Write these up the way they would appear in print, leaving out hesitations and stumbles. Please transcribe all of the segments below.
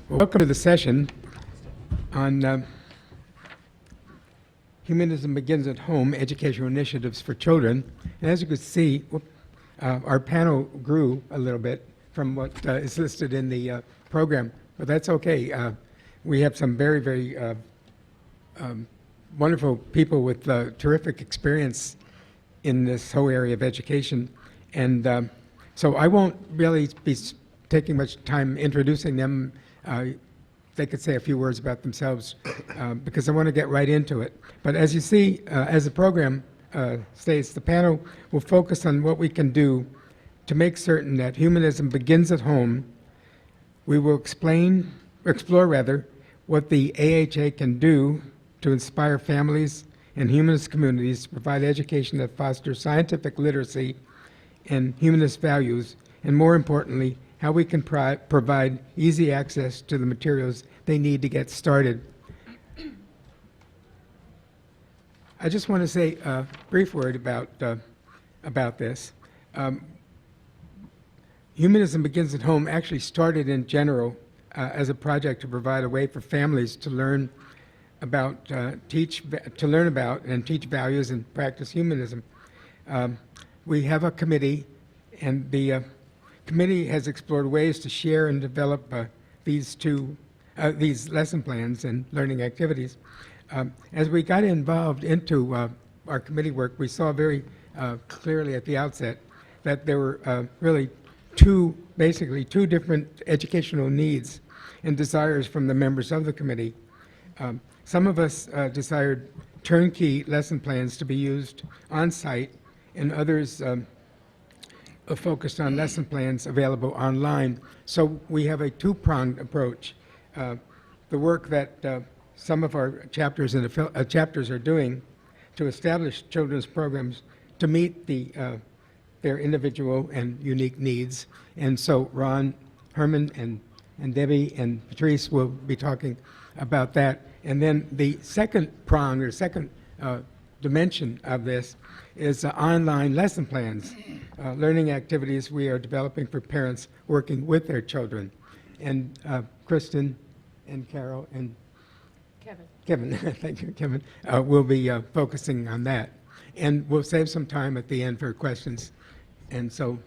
Well, welcome to the session on Humanism Begins at Home, Educational Initiatives for Children. And as you can see, our panel grew a little bit from what is listed in the program, but that's okay. We have some very, very wonderful people with terrific experience in this whole area of education. And so I won't really be taking much time introducing them. They could say a few words about themselves because I want to get right into it. But as you see, as the program states, the panel will focus on what we can do to make certain that humanism begins at home. We will explore what the AHA can do to inspire families and humanist communities to provide education that fosters scientific literacy and humanist values, and more importantly, how we can provide easy access to the materials they need to get started. I just want to say a brief word about this. Humanism Begins at Home actually started in general as a project to provide a way for families to learn about, teach and teach values and practice humanism. We have a committee, and the committee has explored ways to share and develop these lesson plans and learning activities. As we got involved into our committee work, we saw very clearly at the outset that there were really basically two different educational needs and desires from the members of the committee. Some of us desired turnkey lesson plans to be used on site, and others focused on lesson plans available online. So we have a two-pronged approach. The work that some of our chapters are doing to establish children's programs to meet their individual and unique needs. And so Ron, Herman, and Debbie and Patrice will be talking about that. And then the second prong, or second dimension of this, is online lesson plans, learning activities we are developing for parents working with their children. And Kristen and Carol and Kevin, thank you, Kevin, will be focusing on that. And we'll save some time at the end for questions. And so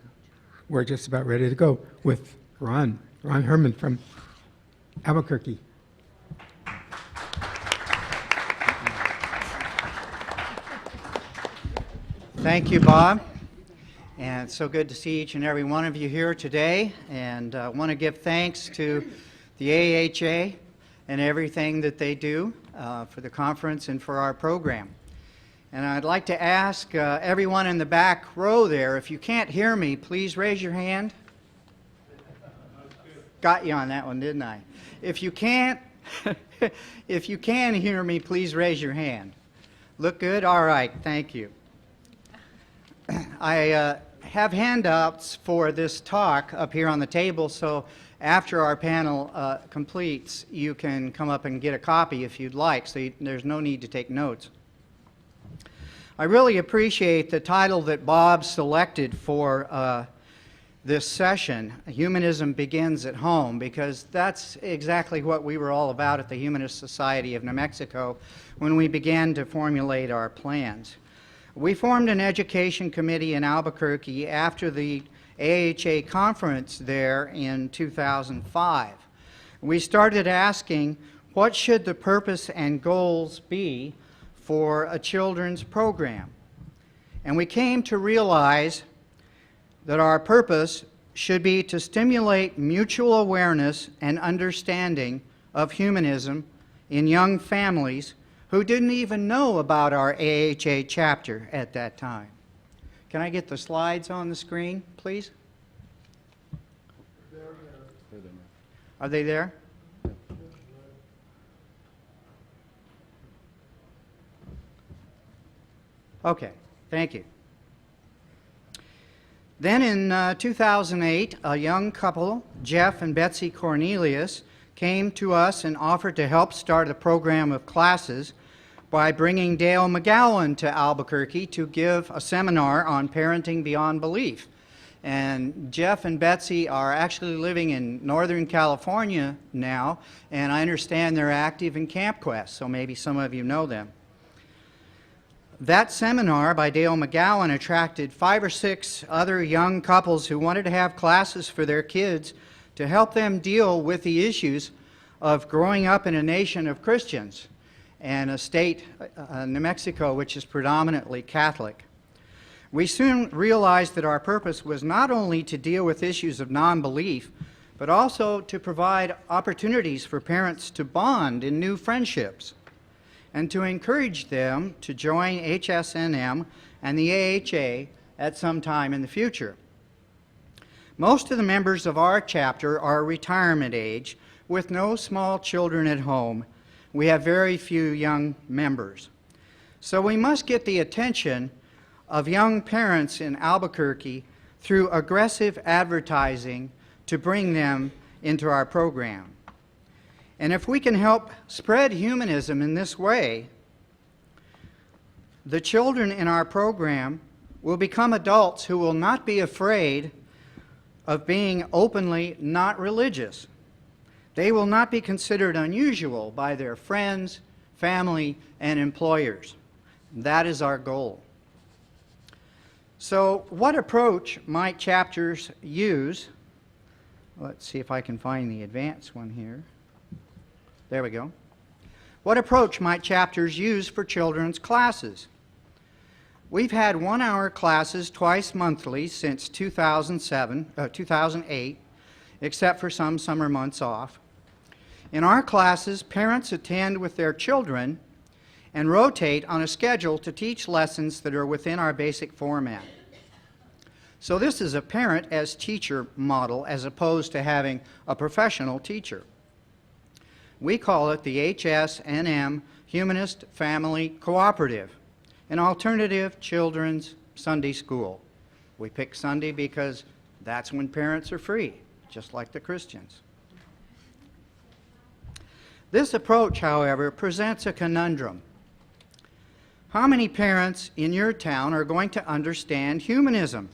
we're just about ready to go with Ron Herman from Albuquerque. Thank you, Bob. And it's so good to see each and every one of you here today. And I want to give thanks to the AHA and everything that they do for the conference and for our program. And I'd like to ask everyone in the back row there, if you can't hear me, please raise your hand. Got you on that one, didn't I? If you can't, if you can hear me, please raise your hand. Look good? All right, thank you. I have handouts for this talk up here on the table, so after our panel completes, you can come up and get a copy if you'd like, so there's no need to take notes. I really appreciate the title that Bob selected for this session, Humanism Begins at Home, because that's exactly what we were all about at the Humanist Society of New Mexico when we began to formulate our plans. We formed an education committee in Albuquerque after the AHA conference there in 2005. We started asking, what should the purpose and goals be for a children's program? And we came to realize that our purpose should be to stimulate mutual awareness and understanding of humanism in young families who didn't even know about our AHA chapter at that time. Can I get the slides on the screen, please? Are they there? Okay, thank you. Then in 2008, a young couple, Jeff and Betsy Cornelius, came to us and offered to help start a program of classes by bringing Dale McGowan to Albuquerque to give a seminar on parenting beyond belief. And Jeff and Betsy are actually living in Northern California now, and I understand they're active in Camp Quest, so maybe some of you know them. That seminar by Dale McGowan attracted 5 or 6 other young couples who wanted to have classes for their kids to help them deal with the issues of growing up in a nation of Christians and a state, New Mexico, which is predominantly Catholic. We soon realized that our purpose was not only to deal with issues of non-belief, but also to provide opportunities for parents to bond in new friendships and to encourage them to join HSNM and the AHA at some time in the future. Most of the members of our chapter are retirement age with no small children at home. We have very few young members. So we must get the attention of young parents in Albuquerque through aggressive advertising to bring them into our program. And if we can help spread humanism in this way, the children in our program will become adults who will not be afraid of being openly not religious. They will not be considered unusual by their friends, family, and employers. That is our goal. So what approach might chapters use? Let's see if I can find the advanced one here. There we go. What approach might chapters use for children's classes? We've had 1-hour classes twice monthly since 2008, except for some summer months off. In our classes, parents attend with their children and rotate on a schedule to teach lessons that are within our basic format. So this is a parent as teacher model as opposed to having a professional teacher. We call it the HSNM Humanist Family Cooperative, an alternative children's Sunday school. We pick Sunday because that's when parents are free, just like the Christians. This approach, however, presents a conundrum. How many parents in your town are going to understand humanism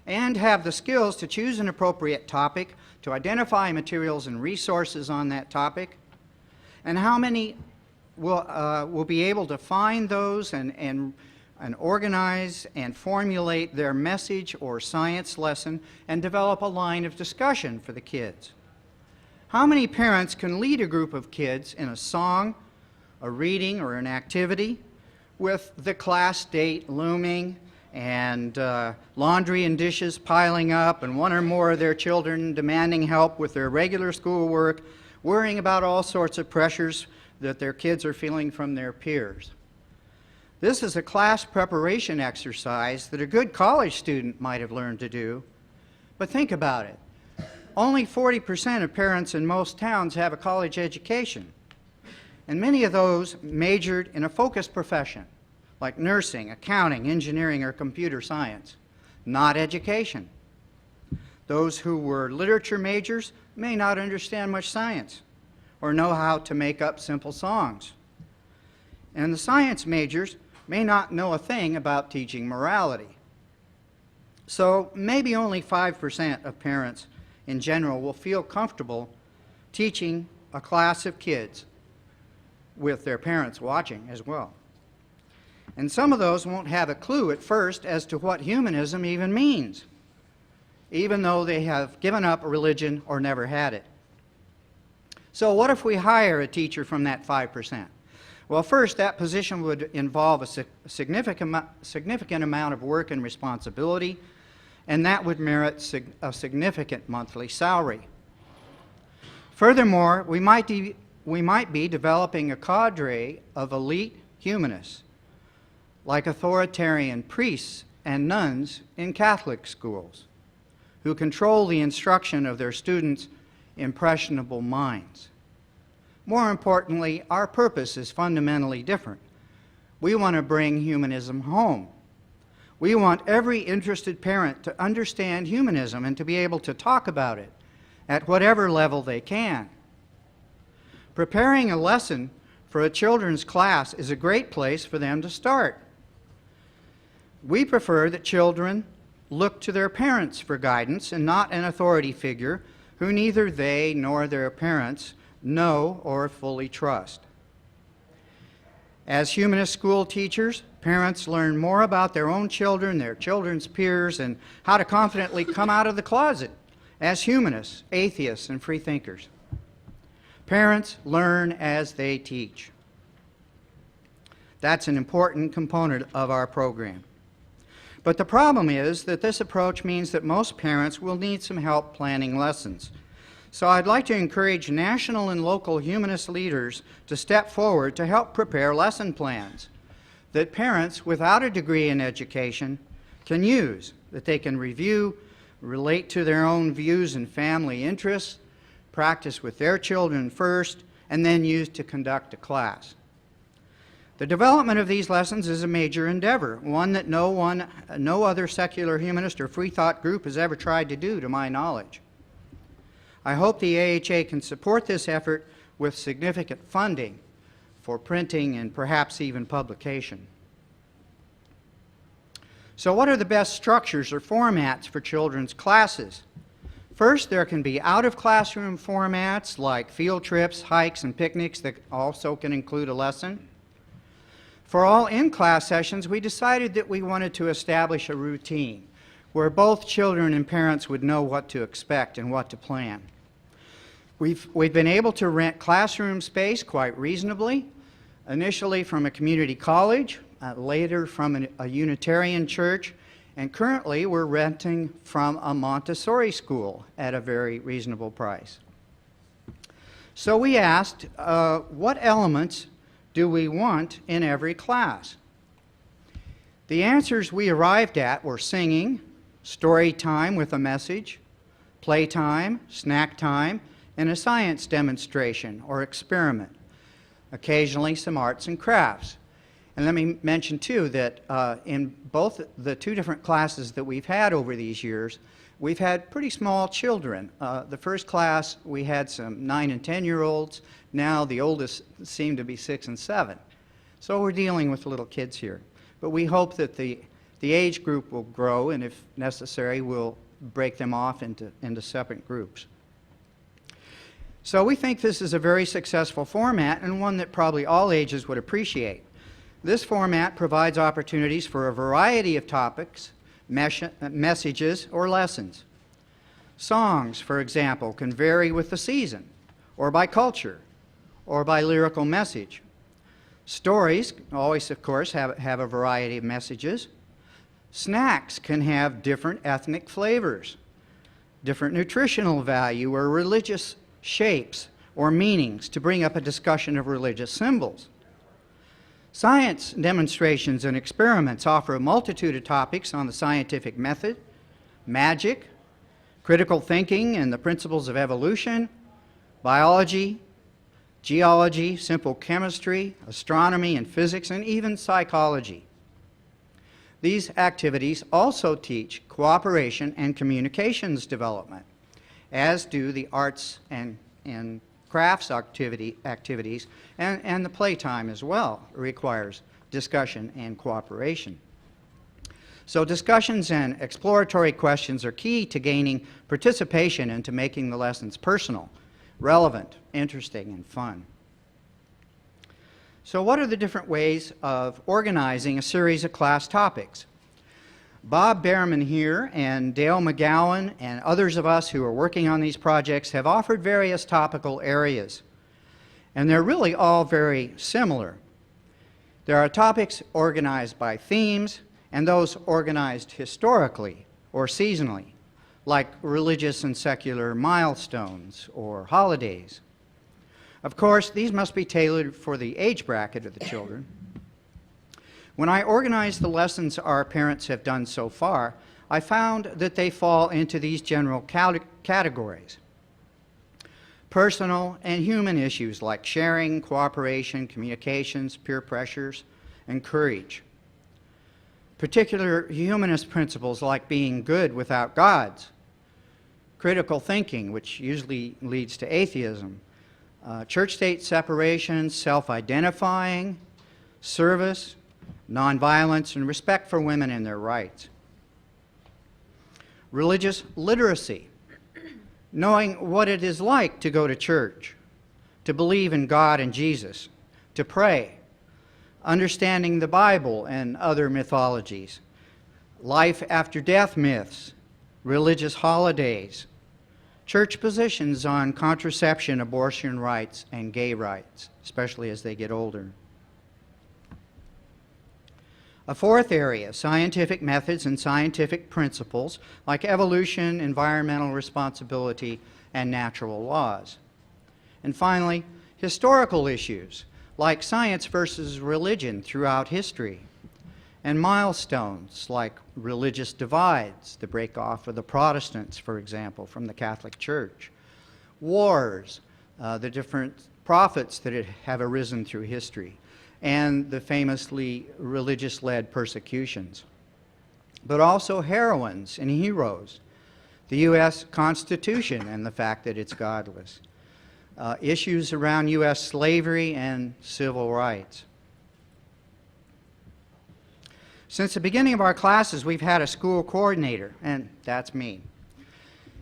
and have the skills to choose an appropriate topic, to identify materials and resources on that topic? And how many will be able to find those and organize and formulate their message or science lesson and develop a line of discussion for the kids? How many parents can lead a group of kids in a song, a reading, or an activity with the class date looming and laundry and dishes piling up and one or more of their children demanding help with their regular schoolwork, worrying about all sorts of pressures that their kids are feeling from their peers? This is a class preparation exercise that a good college student might have learned to do, but think about it. Only 40% of parents in most towns have a college education, and many of those majored in a focused profession, like nursing, accounting, engineering, or computer science, not education. Those who were literature majors may not understand much science or know how to make up simple songs. And the science majors may not know a thing about teaching morality. So maybe only 5% of parents in general will feel comfortable teaching a class of kids with their parents watching as well. And some of those won't have a clue at first as to what humanism even means, even though they have given up religion or never had it. So what if we hire a teacher from that 5%? Well, first, that position would involve a significant amount of work and responsibility, and that would merit a significant monthly salary. Furthermore, we might be developing a cadre of elite humanists, like authoritarian priests and nuns in Catholic schools, who control the instruction of their students' impressionable minds. More importantly, our purpose is fundamentally different. We want to bring humanism home. We want every interested parent to understand humanism and to be able to talk about it at whatever level they can. Preparing a lesson for a children's class is a great place for them to start. We prefer that children look to their parents for guidance and not an authority figure who neither they nor their parents know or fully trust. As humanist school teachers, parents learn more about their own children, their children's peers, and how to confidently come out of the closet as humanists, atheists, and free thinkers. Parents learn as they teach. That's an important component of our program. But the problem is that this approach means that most parents will need some help planning lessons. So I'd like to encourage national and local humanist leaders to step forward to help prepare lesson plans that parents without a degree in education can use, that they can review, relate to their own views and family interests, practice with their children first, and then use to conduct a class. The development of these lessons is a major endeavor, one that no other secular humanist or free thought group has ever tried to do, to my knowledge. I hope the AHA can support this effort with significant funding for printing and perhaps even publication. So what are the best structures or formats for children's classes? First, there can be out-of-classroom formats like field trips, hikes, and picnics that also can include a lesson. For all in-class sessions, we decided that we wanted to establish a routine where both children and parents would know what to expect and what to plan. We've been able to rent classroom space quite reasonably, initially from a community college, later from a Unitarian church, and currently we're renting from a Montessori school at a very reasonable price. So we asked, what elements do we want in every class? The answers we arrived at were singing, story time with a message, playtime, snack time, and a science demonstration or experiment, occasionally some arts and crafts. And let me mention too that in both the two different classes that we've had over these years, we've had pretty small children. The first class we had some 9 and 10-year-olds. Now the oldest seem to be 6 and 7. So we're dealing with little kids here. But we hope that the age group will grow, and if necessary, we'll break them off into separate groups. So we think this is a very successful format and one that probably all ages would appreciate. This format provides opportunities for a variety of topics, messages, or lessons. Songs, for example, can vary with the season, or by culture, or by lyrical message. Stories always, of course, have a variety of messages. Snacks can have different ethnic flavors, different nutritional value, or religious shapes or meanings to bring up a discussion of religious symbols. Science demonstrations and experiments offer a multitude of topics on the scientific method, magic, critical thinking and the principles of evolution, biology, geology, simple chemistry, astronomy and physics, and even psychology. These activities also teach cooperation and communications development, as do the arts and crafts activities, and the playtime as well requires discussion and cooperation. So discussions and exploratory questions are key to gaining participation and to making the lessons personal, relevant, interesting, and fun. So what are the different ways of organizing a series of class topics? Bob Bhaerman here and Dale McGowan and others of us who are working on these projects have offered various topical areas, and they're really all very similar. There are topics organized by themes and those organized historically or seasonally, like religious and secular milestones or holidays. Of course, these must be tailored for the age bracket of the children. When I organized the lessons our parents have done so far, I found that they fall into these general categories. Personal and human issues like sharing, cooperation, communications, peer pressures, and courage. Particular humanist principles like being good without gods. Critical thinking, which usually leads to atheism. Church-state separation, self-identifying, service, nonviolence, and respect for women and their rights. religious literacy, knowing what it is like to go to church, to believe in God and Jesus, to pray, understanding the Bible and other mythologies, life after death myths, religious holidays, church positions on contraception, abortion rights, and gay rights, especially as they get older. A fourth area, scientific methods and scientific principles like evolution, environmental responsibility, and natural laws. And finally, historical issues like science versus religion throughout history, and milestones like religious divides, the break-off of the Protestants, for example, from the Catholic Church, wars, the different prophets that have arisen through history, and the famously religious-led persecutions. But also heroines and heroes, the U.S. Constitution and the fact that it's godless, issues around U.S. slavery and civil rights. Since the beginning of our classes, we've had a school coordinator, and that's me.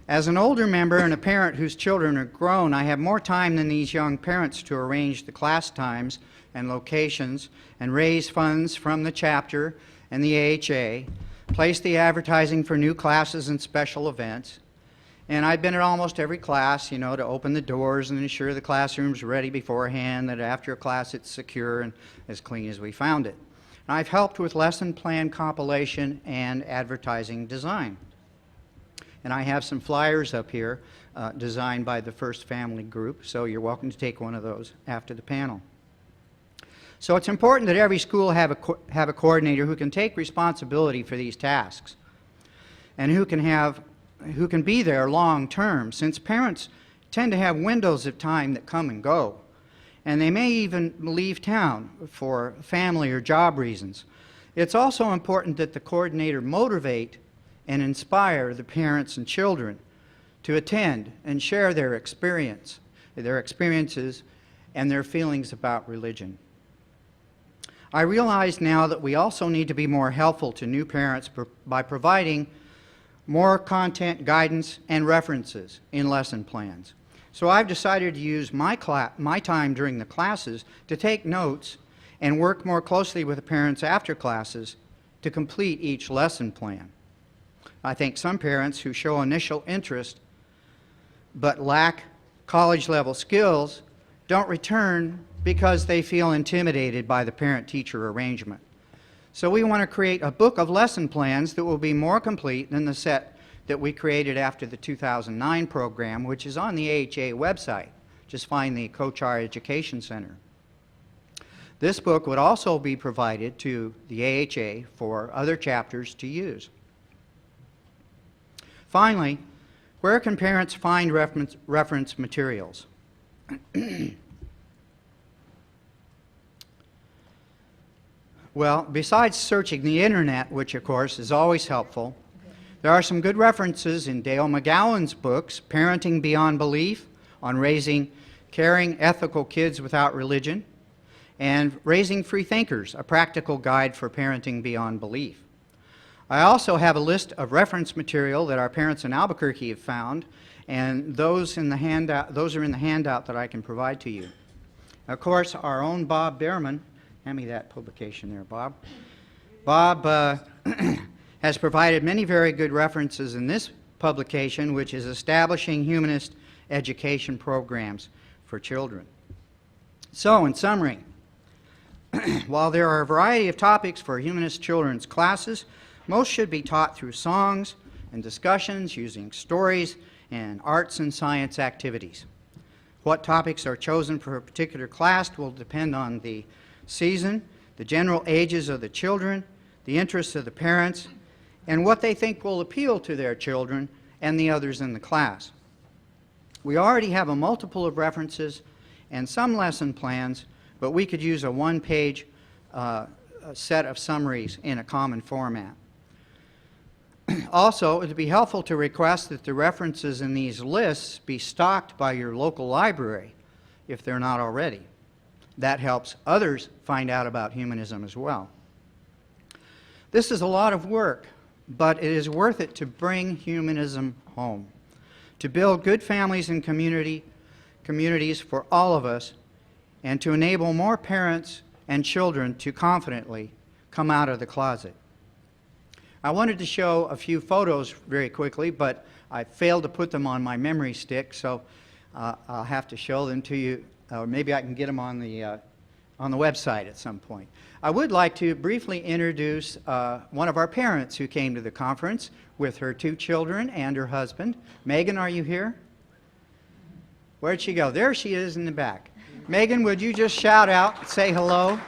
As an older member and a parent whose children are grown, I have more time than these young parents to arrange the class times and locations and raise funds from the chapter and the AHA, place the advertising for new classes and special events. And I've been at almost every class, to open the doors and ensure the classroom's ready beforehand, that after a class it's secure and as clean as we found it. And I've helped with lesson plan compilation and advertising design. And I have some flyers up here designed by the First Family Group, so you're welcome to take one of those after the panel. So it's important that every school have a coordinator who can take responsibility for these tasks and who can be there long term, since parents tend to have windows of time that come and go, and they may even leave town for family or job reasons. It's also important that the coordinator motivate and inspire the parents and children to attend and share their experiences and their feelings about religion. I realize now that we also need to be more helpful to new parents by providing more content, guidance, and references in lesson plans. So I've decided to use my time during the classes to take notes and work more closely with the parents after classes to complete each lesson plan. I think some parents who show initial interest but lack college-level skills don't return because they feel intimidated by the parent-teacher arrangement. So we want to create a book of lesson plans that will be more complete than the set that we created after the 2009 program, which is on the AHA website. Just find the Kochhar Education Center. This book would also be provided to the AHA for other chapters to use. Finally, where can parents find reference materials? Well, besides searching the internet, which of course is always helpful, there are some good references in Dale McGowan's books, Parenting Beyond Belief, on raising caring, ethical kids without religion, and Raising Free Thinkers, a practical guide for parenting beyond belief. I also have a list of reference material that our parents in Albuquerque have found, and those are in the handout that I can provide to you. Of course, our own Bob Bhaerman, hand me that publication there, Bob. Bob has provided many very good references in this publication, which is Establishing Humanist Education Programs for Children. So, in summary, while there are a variety of topics for humanist children's classes, most should be taught through songs and discussions using stories and arts and science activities. What topics are chosen for a particular class will depend on the season, the general ages of the children, the interests of the parents, and what they think will appeal to their children and the others in the class. We already have a multiple of references and some lesson plans, but we could use a one-page set of summaries in a common format. Also, it would be helpful to request that the references in these lists be stocked by your local library if they're not already. That helps others find out about humanism as well. This is a lot of work, but it is worth it to bring humanism home, to build good families and communities for all of us, and to enable more parents and children to confidently come out of the closet. I wanted to show a few photos very quickly, but I failed to put them on my memory stick, so I'll have to show them to you, or maybe I can get them on the website at some point. I would like to briefly introduce one of our parents who came to the conference with her 2 children and her husband. Megan, are you here? Where'd she go? There she is in the back. Megan, would you just shout out and say hello?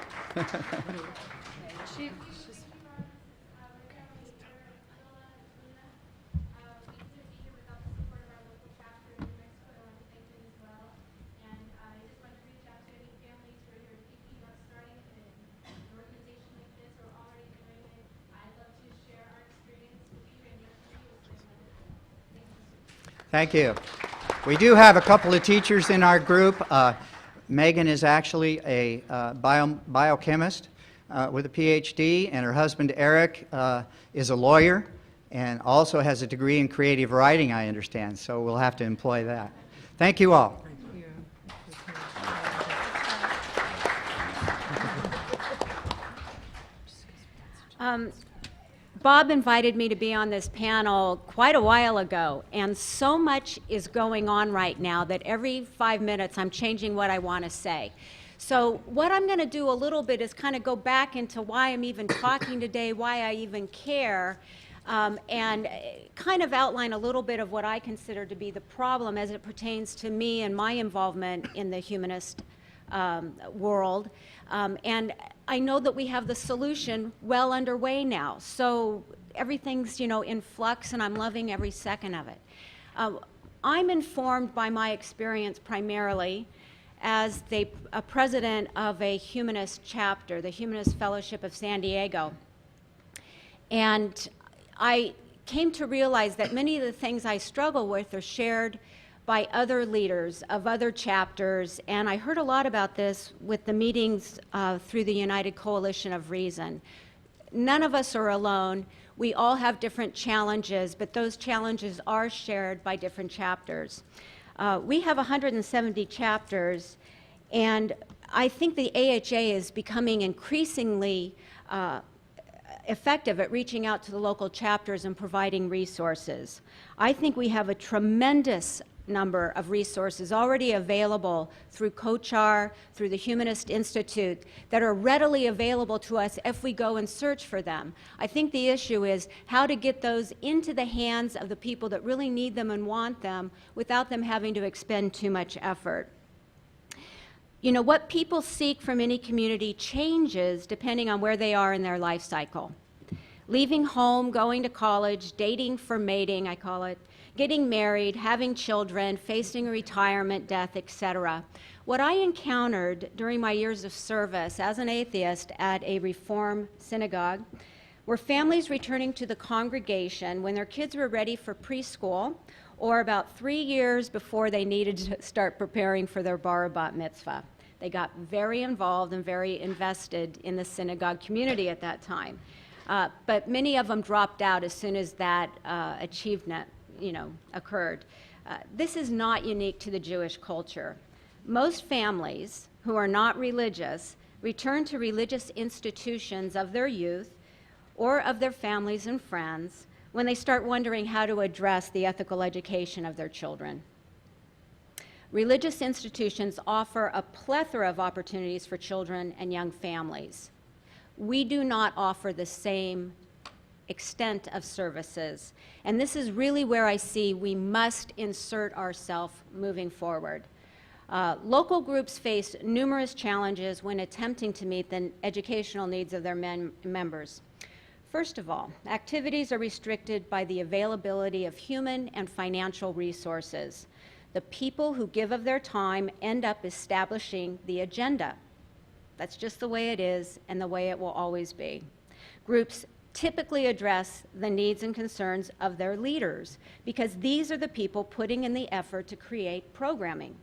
Thank you. We do have a couple of teachers in our group. Megan is actually a biochemist with a PhD, and her husband Eric is a lawyer and also has a degree in creative writing, I understand, so we'll have to employ that. Thank you all. Bob invited me to be on this panel quite a while ago, and so much is going on right now that every 5 minutes I'm changing what I want to say. So what I'm going to do a little bit is kind of go back into why I'm even talking today, why I even care, and kind of outline a little bit of what I consider to be the problem as it pertains to me and my involvement in the humanist world. And I know that we have the solution well underway now. So everything's, in flux, and I'm loving every second of it. I'm informed by my experience primarily as a president of a humanist chapter, the Humanist Fellowship of San Diego. And I came to realize that many of the things I struggle with are shared by other leaders of other chapters, and I heard a lot about this with the meetings through the United Coalition of Reason. None of us are alone. We all have different challenges, but those challenges are shared by different chapters. We have 170 chapters, and I think the AHA is becoming increasingly effective at reaching out to the local chapters and providing resources. I think we have a tremendous number of resources already available through Kochhar, through the Humanist Institute, that are readily available to us if we go and search for them. I think the issue is how to get those into the hands of the people that really need them and want them without them having to expend too much effort. What people seek from any community changes depending on where they are in their life cycle. Leaving home, going to college, dating for mating, I call it, getting married, having children, facing retirement, death, etc. What I encountered during my years of service as an atheist at a Reform synagogue were families returning to the congregation when their kids were ready for preschool or about 3 years before they needed to start preparing for their bar or bat mitzvah. They got very involved and very invested in the synagogue community at that time. But many of them dropped out as soon as that achievement occurred. This is not unique to the Jewish culture. Most families who are not religious return to religious institutions of their youth or of their families and friends when they start wondering how to address the ethical education of their children. Religious institutions offer a plethora of opportunities for children and young families. We do not offer the same extent of services, and this is really where I see we must insert ourselves moving forward. Local groups face numerous challenges when attempting to meet the educational needs of their members. First of all, activities are restricted by the availability of human and financial resources. The people who give of their time end up establishing the agenda. That's just the way it is and the way it will always be. Groups typically address the needs and concerns of their leaders because these are the people putting in the effort to create programming.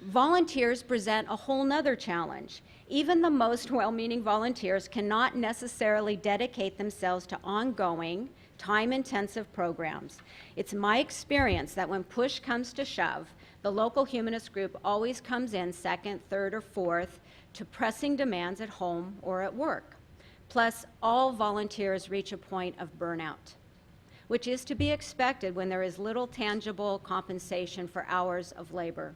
Volunteers present a whole nother challenge. Even the most well-meaning volunteers cannot necessarily dedicate themselves to ongoing, time-intensive programs. It's my experience that when push comes to shove, the local humanist group always comes in second, third, or fourth to pressing demands at home or at work. Plus, all volunteers reach a point of burnout, which is to be expected when there is little tangible compensation for hours of labor.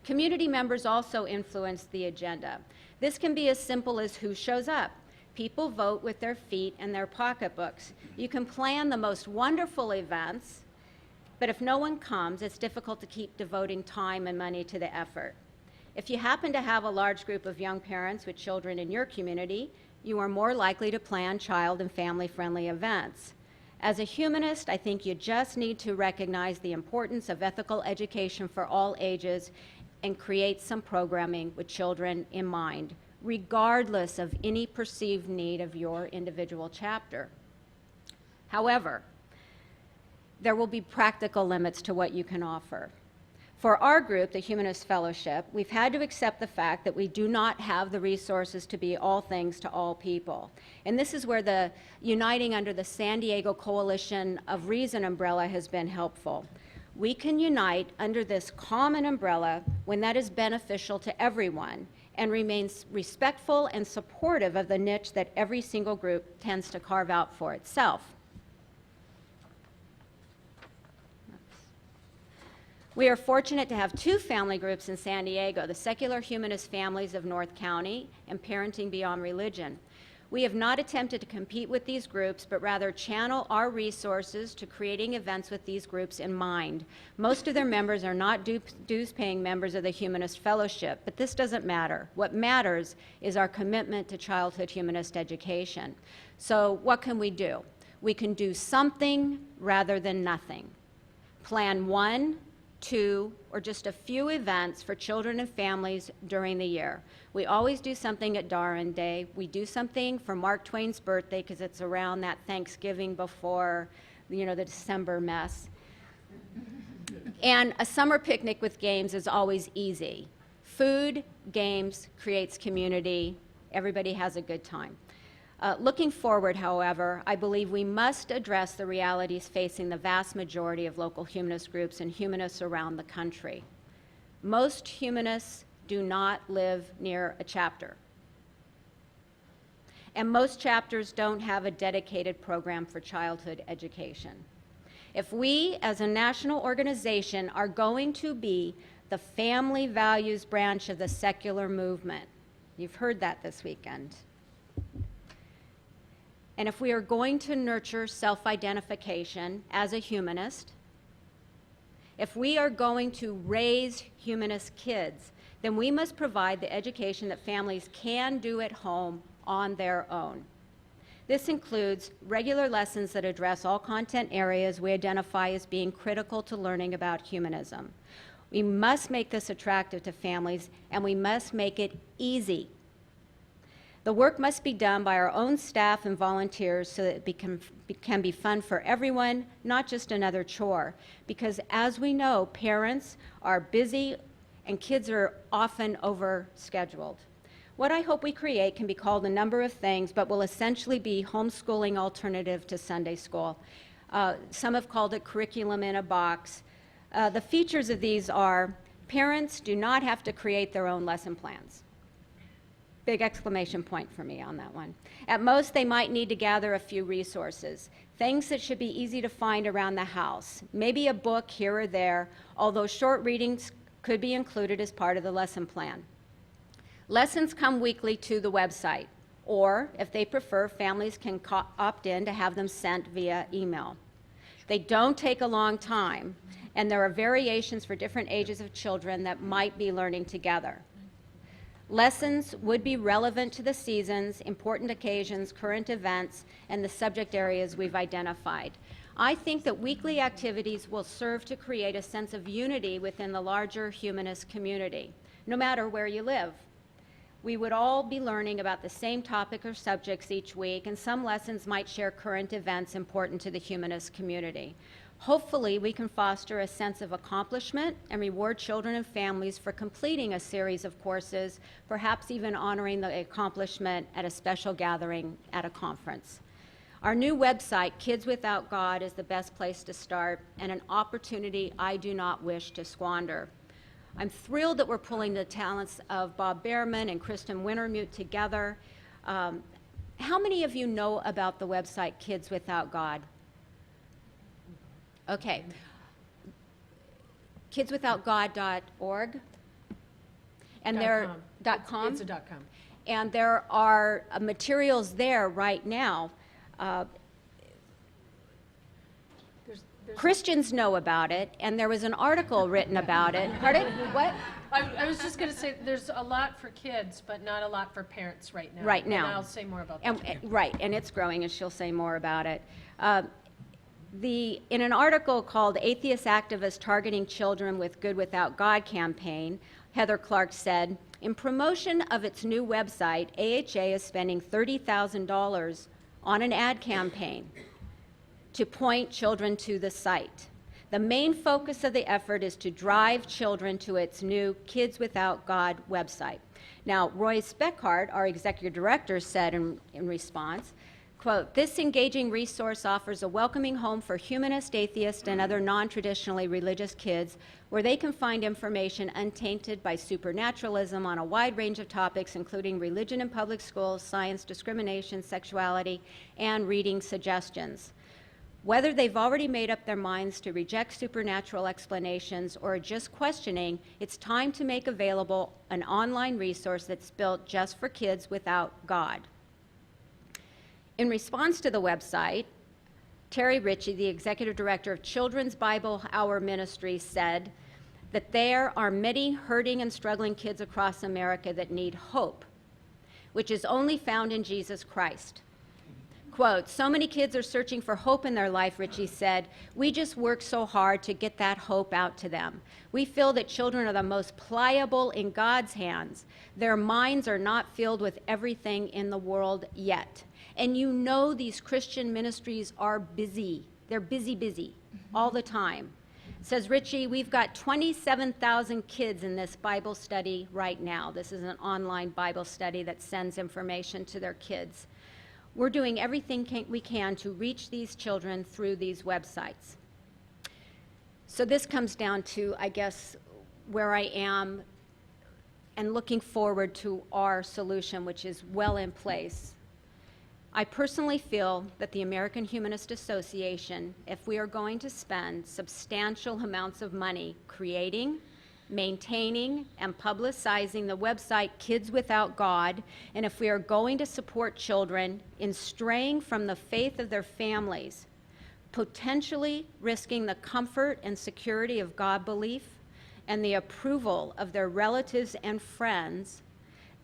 Community members also influence the agenda. This can be as simple as who shows up. People vote with their feet and their pocketbooks. You can plan the most wonderful events, but if no one comes, it's difficult to keep devoting time and money to the effort. If you happen to have a large group of young parents with children in your community, you are more likely to plan child and family-friendly events. As a humanist, I think you just need to recognize the importance of ethical education for all ages and create some programming with children in mind, regardless of any perceived need of your individual chapter. However, there will be practical limits to what you can offer. For our group, the Humanist Fellowship, we've had to accept the fact that we do not have the resources to be all things to all people. And this is where the uniting under the San Diego Coalition of Reason umbrella has been helpful. We can unite under this common umbrella when that is beneficial to everyone and remain respectful and supportive of the niche that every single group tends to carve out for itself. We are fortunate to have two family groups in San Diego, the Secular Humanist Families of North County and Parenting Beyond Religion. We have not attempted to compete with these groups, but rather channel our resources to creating events with these groups in mind. Most of their members are not dues-paying members of the Humanist Fellowship, but this doesn't matter. What matters is our commitment to childhood humanist education. So what can we do? We can do something rather than nothing. Plan 1, 2, or just a few events for children and families during the year. We always do something at Darwin Day. We do something for Mark Twain's birthday because it's around that Thanksgiving before, the December mess. And a summer picnic with games is always easy. Food, games, creates community. Everybody has a good time. Looking forward, however, I believe we must address the realities facing the vast majority of local humanist groups and humanists around the country. Most humanists do not live near a chapter. And most chapters don't have a dedicated program for childhood education. If we, as a national organization, are going to be the family values branch of the secular movement, you've heard that this weekend, and if we are going to nurture self-identification as a humanist, if we are going to raise humanist kids, then we must provide the education that families can do at home on their own. This includes regular lessons that address all content areas we identify as being critical to learning about humanism. We must make this attractive to families, and we must make it easy. The work must be done by our own staff and volunteers so that it can be fun for everyone, not just another chore. Because as we know, parents are busy and kids are often overscheduled. What I hope we create can be called a number of things, but will essentially be homeschooling alternative to Sunday school. Some have called it curriculum in a box. The features of these are parents do not have to create their own lesson plans. Big exclamation point for me on that one. At most, they might need to gather a few resources, things that should be easy to find around the house, maybe a book here or there, although short readings could be included as part of the lesson plan. Lessons come weekly to the website, or if they prefer, families can opt in to have them sent via email. They don't take a long time, and there are variations for different ages of children that might be learning together. Lessons would be relevant to the seasons, important occasions, current events, and the subject areas we've identified. I think that weekly activities will serve to create a sense of unity within the larger humanist community, no matter where you live. We would all be learning about the same topic or subjects each week, and some lessons might share current events important to the humanist community. Hopefully, we can foster a sense of accomplishment and reward children and families for completing a series of courses, perhaps even honoring the accomplishment at a special gathering at a conference. Our new website, Kids Without God, is the best place to start and an opportunity I do not wish to squander. I'm thrilled that we're pulling the talents of Bob Bhaerman and Kristen Wintermute together. How many of you know about the website Kids Without God? Okay. kidswithoutgod.org. And there .com. It's a .com. And there are materials there right now. There's Christians know about it, and there was an article written about it. Pardon? What? I was just going to say, there's a lot for kids, but not a lot for parents right now. Right now. And I'll say more about that. Right, and it's growing, and she'll say more about it. In an article called Atheist Activists Targeting Children with Good Without God campaign, Heather Clark said, in promotion of its new website, AHA is spending $30,000 on an ad campaign to point children to the site. The main focus of the effort is to drive children to its new Kids Without God website. Now, Roy Speckhardt, our executive director, said in response, quote, this engaging resource offers a welcoming home for humanist, atheist, and other non-traditionally religious kids where they can find information untainted by supernaturalism on a wide range of topics, including religion in public schools, science, discrimination, sexuality, and reading suggestions. Whether they've already made up their minds to reject supernatural explanations or are just questioning, it's time to make available an online resource that's built just for kids without God. In response to the website, Terry Ritchie, the executive director of Children's Bible Hour Ministry, said that there are many hurting and struggling kids across America that need hope, which is only found in Jesus Christ. Quote, so many kids are searching for hope in their life, Ritchie said. We just work so hard to get that hope out to them. We feel that children are the most pliable in God's hands. Their minds are not filled with everything in the world yet. And you know these Christian ministries are busy. They're busy all the time. Says Ritchie, we've got 27,000 kids in this Bible study right now. This is an online Bible study that sends information to their kids. We're doing everything we can to reach these children through these websites. So this comes down to, I guess, where I am and looking forward to our solution, which is well in place. I personally feel that the American Humanist Association, if we are going to spend substantial amounts of money creating, maintaining, and publicizing the website Kids Without God, and if we are going to support children in straying from the faith of their families, potentially risking the comfort and security of God belief and the approval of their relatives and friends,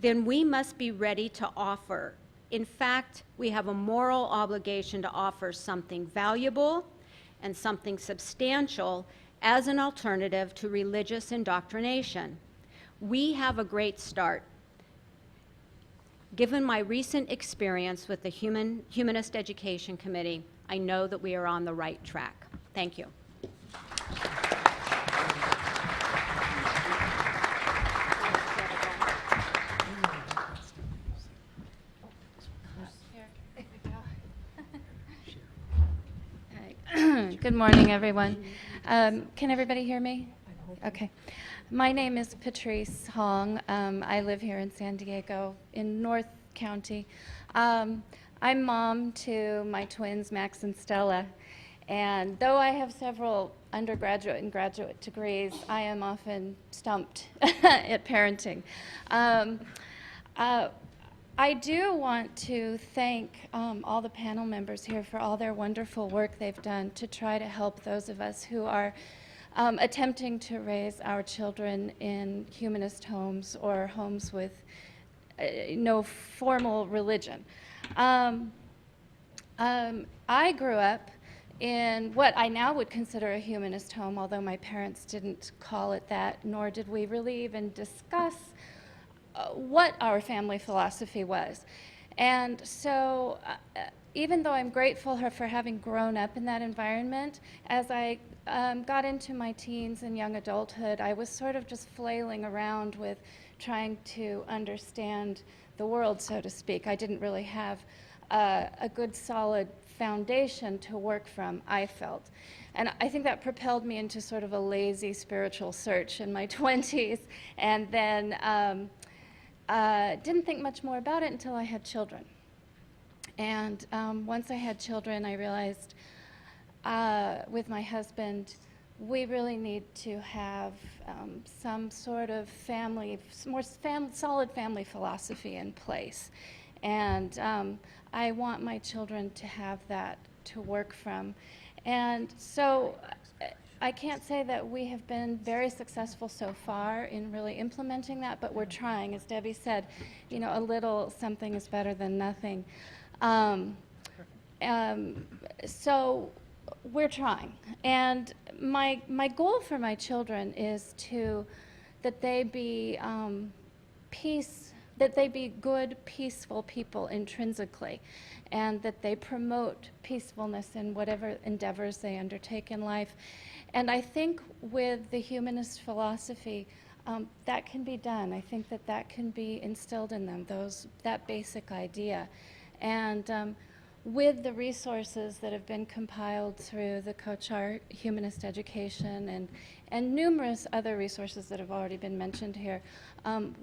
then we must be ready to offer. In fact, we have a moral obligation to offer something valuable and something substantial as an alternative to religious indoctrination. We have a great start. Given my recent experience with the Humanist Education Committee, I know that we are on the right track. Thank you. Good morning, everyone. Can everybody hear me? Okay. My name is Patrice Hong. I live here in San Diego in North County. I'm mom to my twins, Max and Stella. And though I have several undergraduate and graduate degrees, I am often stumped at parenting. I do want to thank all the panel members here for all their wonderful work they've done to try to help those of us who are attempting to raise our children in humanist homes or homes with no formal religion. I grew up in what I now would consider a humanist home, although my parents didn't call it that, nor did we really even discuss what our family philosophy was. And so even though I'm grateful for having grown up in that environment, as I got into my teens and young adulthood, I was sort of just flailing around with trying to understand the world, so to speak. I didn't really have a good solid foundation to work from, I felt. And I think that propelled me into sort of a lazy spiritual search in my 20s, and then didn't think much more about it until I had children. And once I had children, I realized with my husband, we really need to have some sort of solid family philosophy in place. And I want my children to have that to work from. And so I can't say that we have been very successful so far in really implementing that, but we're trying. As Debbie said, you know, a little something is better than nothing. So we're trying. And my goal for my children is that they be good, peaceful people intrinsically, and that they promote peacefulness in whatever endeavors they undertake in life. And I think with the humanist philosophy, that can be done. I think that can be instilled in them, that basic idea. And with the resources that have been compiled through the Kochhar Humanist Education and numerous other resources that have already been mentioned here,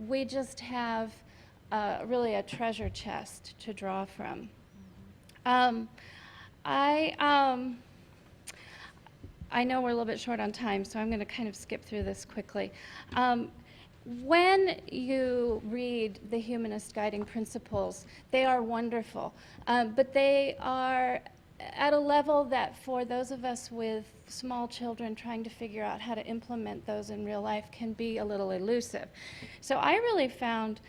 we just have really a treasure chest to draw from. I know we're a little bit short on time, so I'm going to kind of skip through this quickly. When you read the humanist guiding principles, they are wonderful, but they are at a level that for those of us with small children trying to figure out how to implement those in real life can be a little elusive. So I really found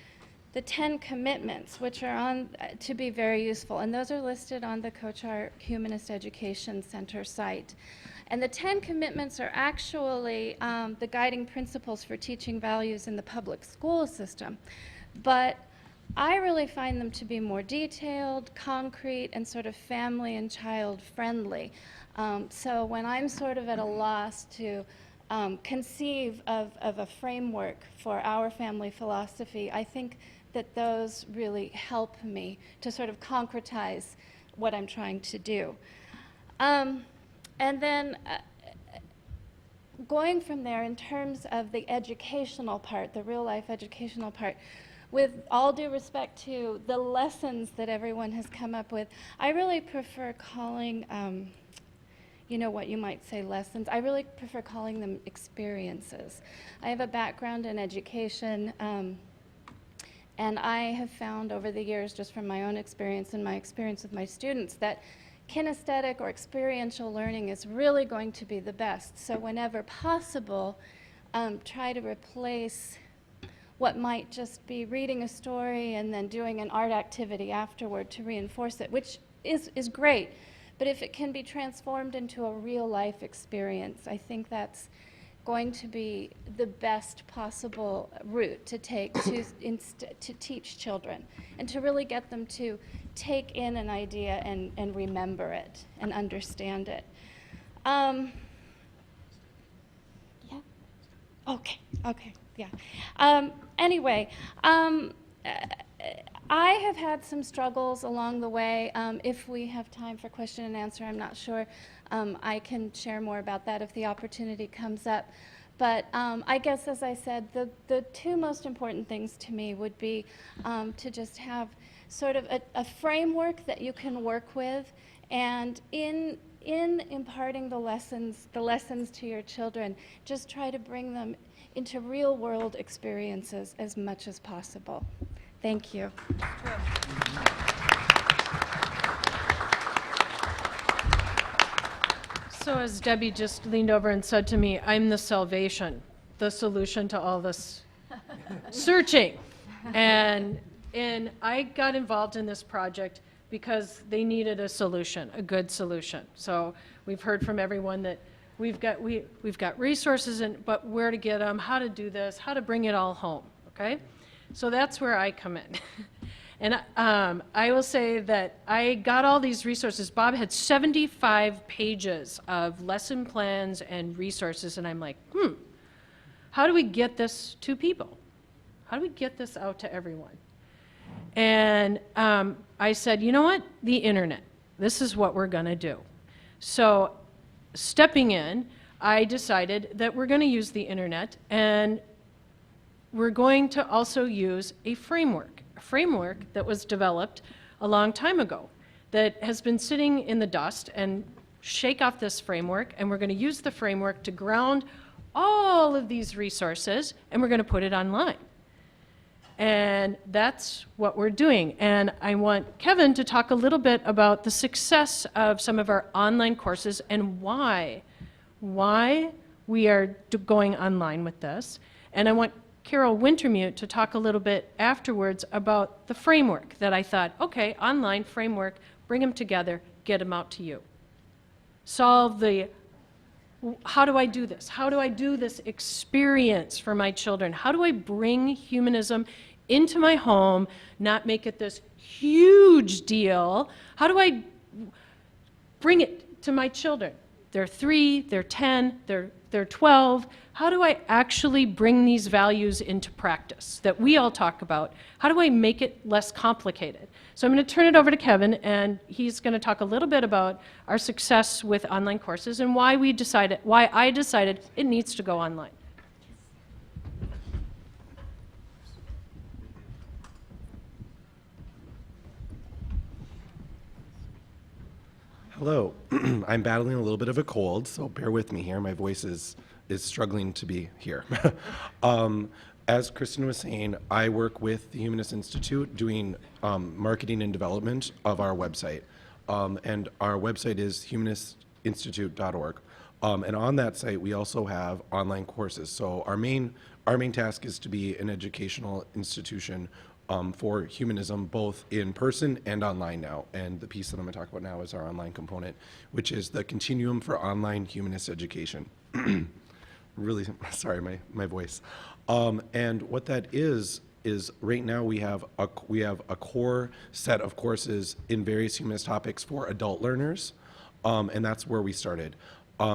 the 10 commitments, which are to be very useful, and those are listed on the Kochhar Humanist Education Center site. And the 10 commitments are actually the guiding principles for teaching values in the public school system. But I really find them to be more detailed, concrete, and sort of family and child friendly. So when I'm sort of at a loss to conceive of a framework for our family philosophy, I think that those really help me to sort of concretize what I'm trying to do. And then going from there in terms of the educational part, the real life educational part, with all due respect to the lessons that everyone has come up with, I really prefer calling, you know, what you might say lessons. I really prefer calling them experiences. I have a background in education, and I have found over the years, just from my own experience and my experience with my students, that kinesthetic or experiential learning is really going to be the best. So whenever possible, try to replace what might just be reading a story and then doing an art activity afterward to reinforce it, which is great. But if it can be transformed into a real life experience, I think that's going to be the best possible route to take to teach children and to really get them to take in an idea and remember it and understand it. Yeah. Okay. Yeah. Anyway, I have had some struggles along the way. If we have time for question and answer, I'm not sure. I can share more about that if the opportunity comes up. But I guess, as I said, the two most important things to me would be to just have sort of a framework that you can work with, and in imparting the lessons to your children, just try to bring them into real world experiences as much as possible. Thank you. So as Debbie just leaned over and said to me, I'm the salvation, the solution to all this searching. And I got involved in this project because they needed a solution, a good solution. So we've heard from everyone that we've got resources, but where to get them, how to do this, how to bring it all home, okay? So that's where I come in. And I will say that I got all these resources. Bob had 75 pages of lesson plans and resources, and I'm like, how do we get this to people? How do we get this out to everyone? And I said, you know what? The internet. This is what we're going to do. So stepping in, I decided that we're going to use the internet, and we're going to also use a framework that was developed a long time ago that has been sitting in the dust, and shake off this framework, and we're going to use the framework to ground all of these resources, and we're going to put it online. And that's what we're doing. And I want Kevin to talk a little bit about the success of some of our online courses and why we are going online with this. And I want Carol Wintermute to talk a little bit afterwards about the framework that I thought, okay, online framework, bring them together, get them out to you. Solve the, how do I do this? How do I do this experience for my children? How do I bring humanism into my home, not make it this huge deal? How do I bring it to my children? They're 3, they're 10, they're 12. How do I actually bring these values into practice that we all talk about? How do I make it less complicated? So I'm going to turn it over to Kevin, and he's going to talk a little bit about our success with online courses and why I decided it needs to go online. Hello. I'm battling a little bit of a cold, so bear with me here. My voice is struggling to be here. As Kristen was saying, I work with the Humanist Institute doing marketing and development of our website. And our website is humanistinstitute.org. And on that site, we also have online courses. So our main task is to be an educational institution for humanism, both in person and online now. And the piece that I'm going to talk about now is our online component, which is the Continuum for Online Humanist Education. Really, sorry, my voice. And what that is right now we have a core set of courses in various humanist topics for adult learners, and that's where we started.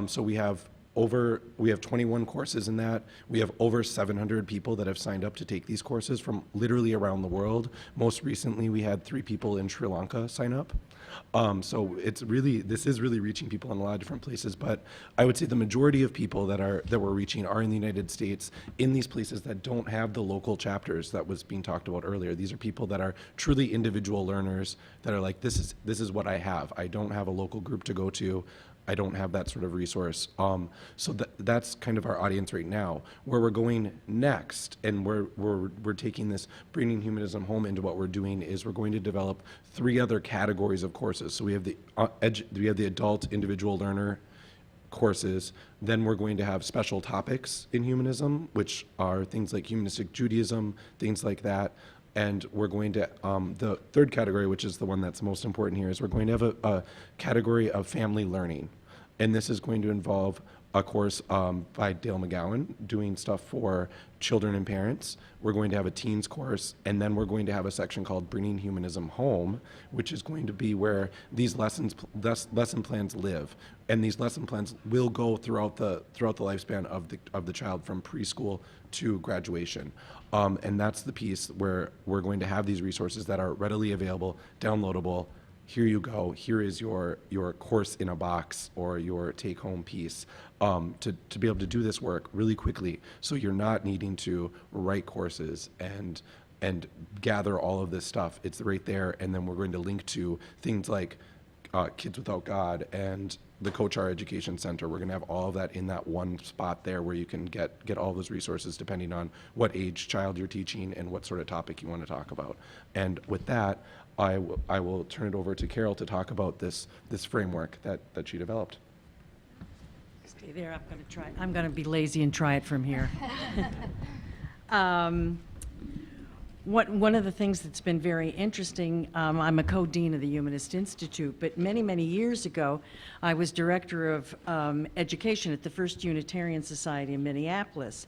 So we have 21 courses in that. We have over 700 people that have signed up to take these courses from literally around the world. Most recently, we had 3 people in Sri Lanka sign up. So this is really reaching people in a lot of different places, but I would say the majority of people that we're reaching are in the United States, in these places that don't have the local chapters that was being talked about earlier. These are people that are truly individual learners that are like, this is what I have. I don't have a local group to go to. I don't have that sort of resource. So that's kind of our audience right now. Where we're going next, and we're taking this, bringing humanism home into what we're doing, is we're going to develop 3 other categories of courses. So we have the adult individual learner courses. Then we're going to have special topics in humanism, which are things like humanistic Judaism, things like that. And we're going to, the third category, which is the one that's most important here, is we're going to have a category of family learning. And this is going to involve a course by Dale McGowan doing stuff for children and parents. We're going to have a teens course, and then we're going to have a section called Bringing Humanism Home, which is going to be where these lesson plans live. And these lesson plans will go throughout the lifespan of the child from preschool to graduation. And that's the piece where we're going to have these resources that are readily available, downloadable. Here you go. Here is your course in a box or your take-home piece to be able to do this work really quickly, so you're not needing to write courses and gather all of this stuff. It's right there, and then we're going to link to things like Kids Without God and the Kochhar Education Center. We're going to have all of that in that one spot there where you can get all those resources depending on what age child you're teaching and what sort of topic you want to talk about. And with that, I will turn it over to Carol to talk about this framework that she developed. Stay there. I'm going to be lazy and try it from here. One of the things that's been very interesting, I'm a co-dean of the Humanist Institute, but many, many years ago, I was director of education at the First Unitarian Society in Minneapolis.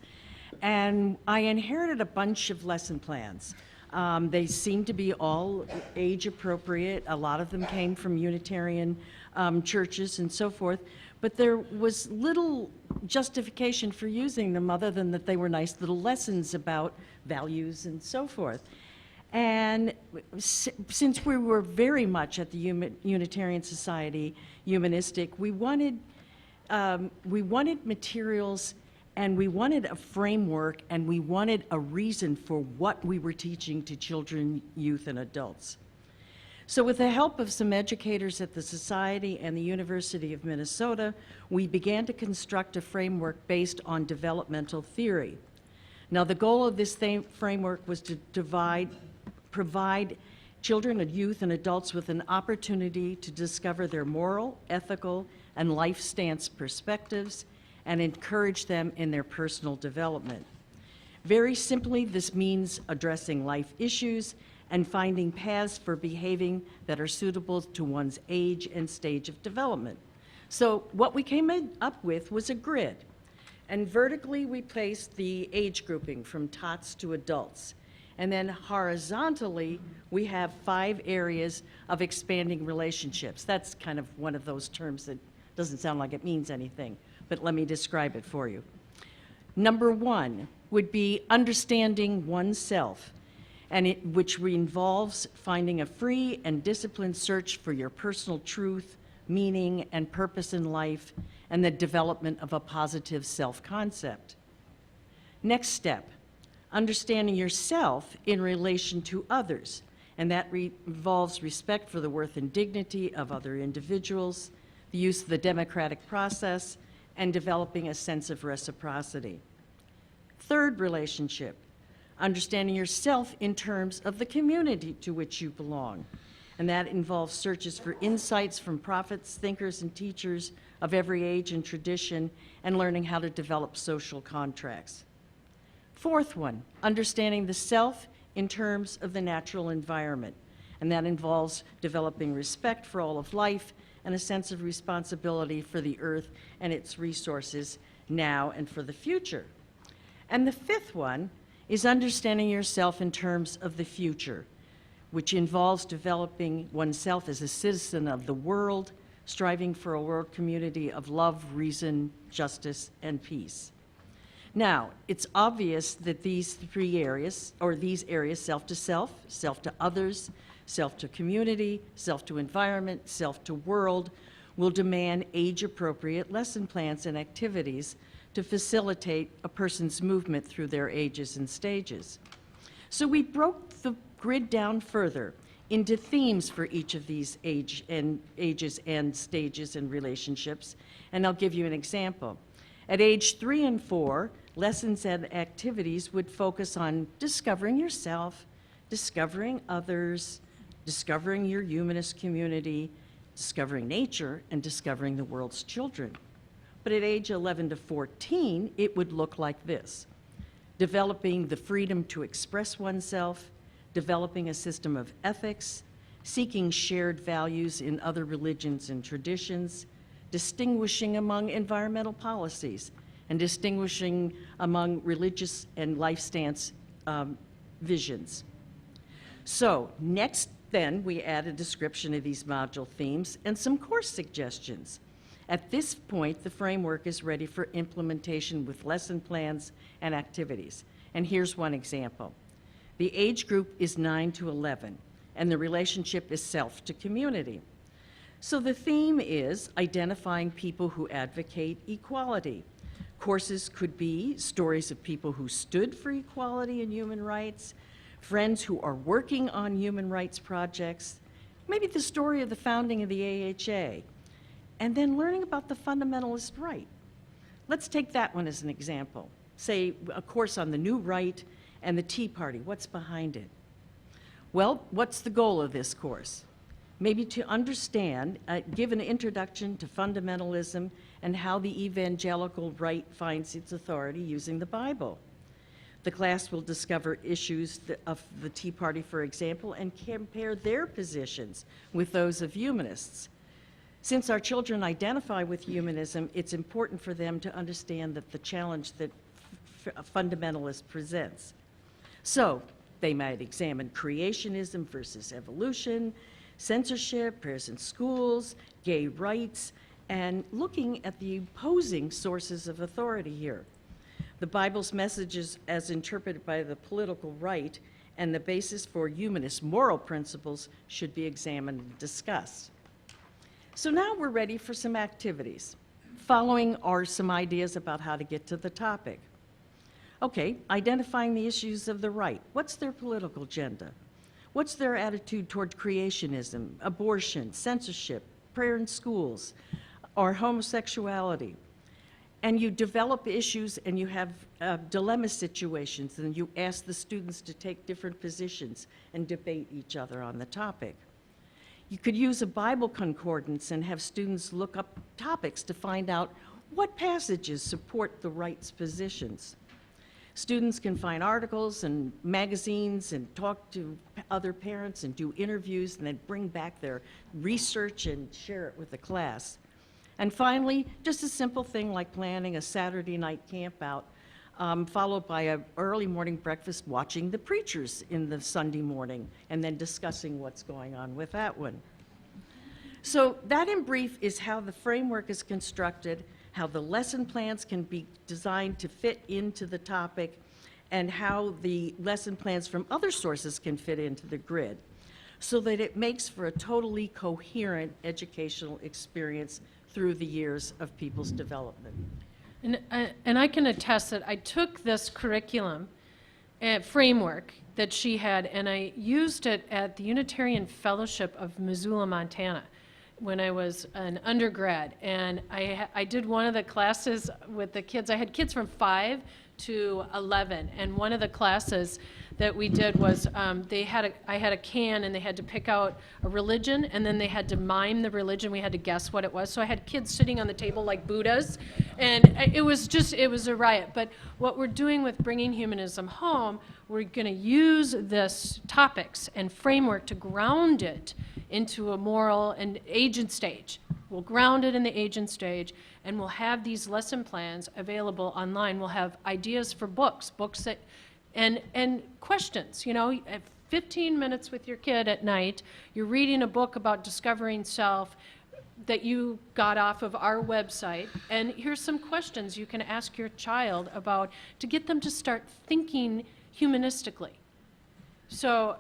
And I inherited a bunch of lesson plans They seem to be all age appropriate. A lot of them came from Unitarian churches and so forth. But there was little justification for using them other than that they were nice little lessons about values and so forth. And since we were very much at the Unitarian Society humanistic, we wanted materials, and we wanted a framework, and we wanted a reason for what we were teaching to children, youth, and adults. So with the help of some educators at the Society and the University of Minnesota, we began to construct a framework based on developmental theory. Now, the goal of this framework was to provide children and youth and adults with an opportunity to discover their moral, ethical, and life stance perspectives and encourage them in their personal development. Very simply, this means addressing life issues and finding paths for behaving that are suitable to one's age and stage of development. So what we came up with was a grid. And vertically, we placed the age grouping from tots to adults. And then horizontally, we have 5 areas of expanding relationships. That's kind of one of those terms that doesn't sound like it means anything, but let me describe it for you. Number 1 would be understanding oneself, which involves finding a free and disciplined search for your personal truth, meaning, and purpose in life, and the development of a positive self-concept. Next step, understanding yourself in relation to others, and that involves respect for the worth and dignity of other individuals, the use of the democratic process, and developing a sense of reciprocity. Third relationship, understanding yourself in terms of the community to which you belong, and that involves searches for insights from prophets, thinkers, and teachers of every age and tradition, and learning how to develop social contracts. Fourth one, understanding the self in terms of the natural environment, and that involves developing respect for all of life and a sense of responsibility for the earth and its resources now and for the future. And the fifth one is understanding yourself in terms of the future, which involves developing oneself as a citizen of the world, striving for a world community of love, reason, justice, and peace. Now, it's obvious that these 3 areas, or these areas, self to self, self to others, self to community, self to environment, self to world, will demand age-appropriate lesson plans and activities to facilitate a person's movement through their ages and stages. So we broke the grid down further into themes for each of these ages and stages and relationships, and I'll give you an example. At age 3 and 4, lessons and activities would focus on discovering yourself, discovering others, discovering your humanist community, discovering nature, and discovering the world's children. But at age 11 to 14, it would look like this: developing the freedom to express oneself, developing a system of ethics, seeking shared values in other religions and traditions, distinguishing among environmental policies, and distinguishing among religious and life stance visions. So next, then, we add a description of these module themes and some course suggestions. At this point, the framework is ready for implementation with lesson plans and activities. And here's one example. The age group is 9 to 11, and the relationship is self to community. So the theme is identifying people who advocate equality. Courses could be stories of people who stood for equality and human rights, friends who are working on human rights projects, maybe the story of the founding of the AHA, and then learning about the fundamentalist right. Let's take that one as an example. Say a course on the New Right and the Tea Party. What's behind it? Well, what's the goal of this course? Maybe to understand, give an introduction to fundamentalism and how the evangelical right finds its authority using the Bible. The class will discover issues of the Tea Party, for example, and compare their positions with those of humanists. Since our children identify with humanism, it's important for them to understand that the challenge that fundamentalist presents. So, They might examine creationism versus evolution, censorship, prayers in schools, gay rights, and looking at the opposing sources of authority here. The Bible's messages as interpreted by the political right and the basis for humanist moral principles should be examined and discussed. So now we're ready for some activities. Following are some ideas about how to get to the topic. Okay, identifying the issues of the right. What's their political agenda? What's their attitude toward creationism, abortion, censorship, prayer in schools, or homosexuality? And you develop issues and you have dilemma situations, and you ask the students to take different positions and debate each other on the topic. You could use a Bible concordance and have students look up topics to find out what passages support the right's positions. Students can find articles and magazines and talk to other parents and do interviews and then bring back their research and share it with the class. And finally, just a simple thing like planning a Saturday night camp out, followed by an early morning breakfast watching the preachers in the Sunday morning and then discussing what's going on with that one. So that in brief is how the framework is constructed, how the lesson plans can be designed to fit into the topic, and how the lesson plans from other sources can fit into the grid, so that it makes for a totally coherent educational experience through the years of people's development. And I can attest that I took this curriculum framework that she had, and I used it at the Unitarian Fellowship of Missoula, Montana, when I was an undergrad. And I did one of the classes with the kids. I had kids from 5 to 11, and one of the classes that we did was I had a can, and they had to pick out a religion, and then they had to mime the religion. We had to guess what it was. So I had kids sitting on the table like Buddhas, and it was a riot. But what we're doing with Bringing Humanism Home, we're going to use this topics and framework to ground it into a moral and agent stage. We'll ground it in the agent stage, and we'll have these lesson plans available online. We'll have ideas for books that, and questions. You know, at 15 minutes with your kid at night, you're reading a book about discovering self that you got off of our website, and here's some questions you can ask your child about to get them to start thinking humanistically. So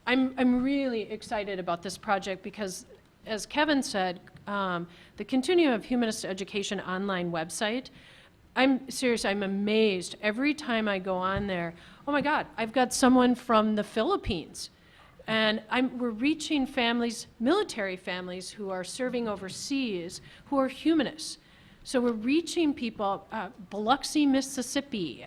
I'm really excited about this project because, as Kevin said, the Continuum of Humanist Education online website, I'm amazed. Every time I go on there, oh my God, I've got someone from the Philippines. And we're reaching families, military families who are serving overseas, who are humanists. So we're reaching people, Biloxi, Mississippi,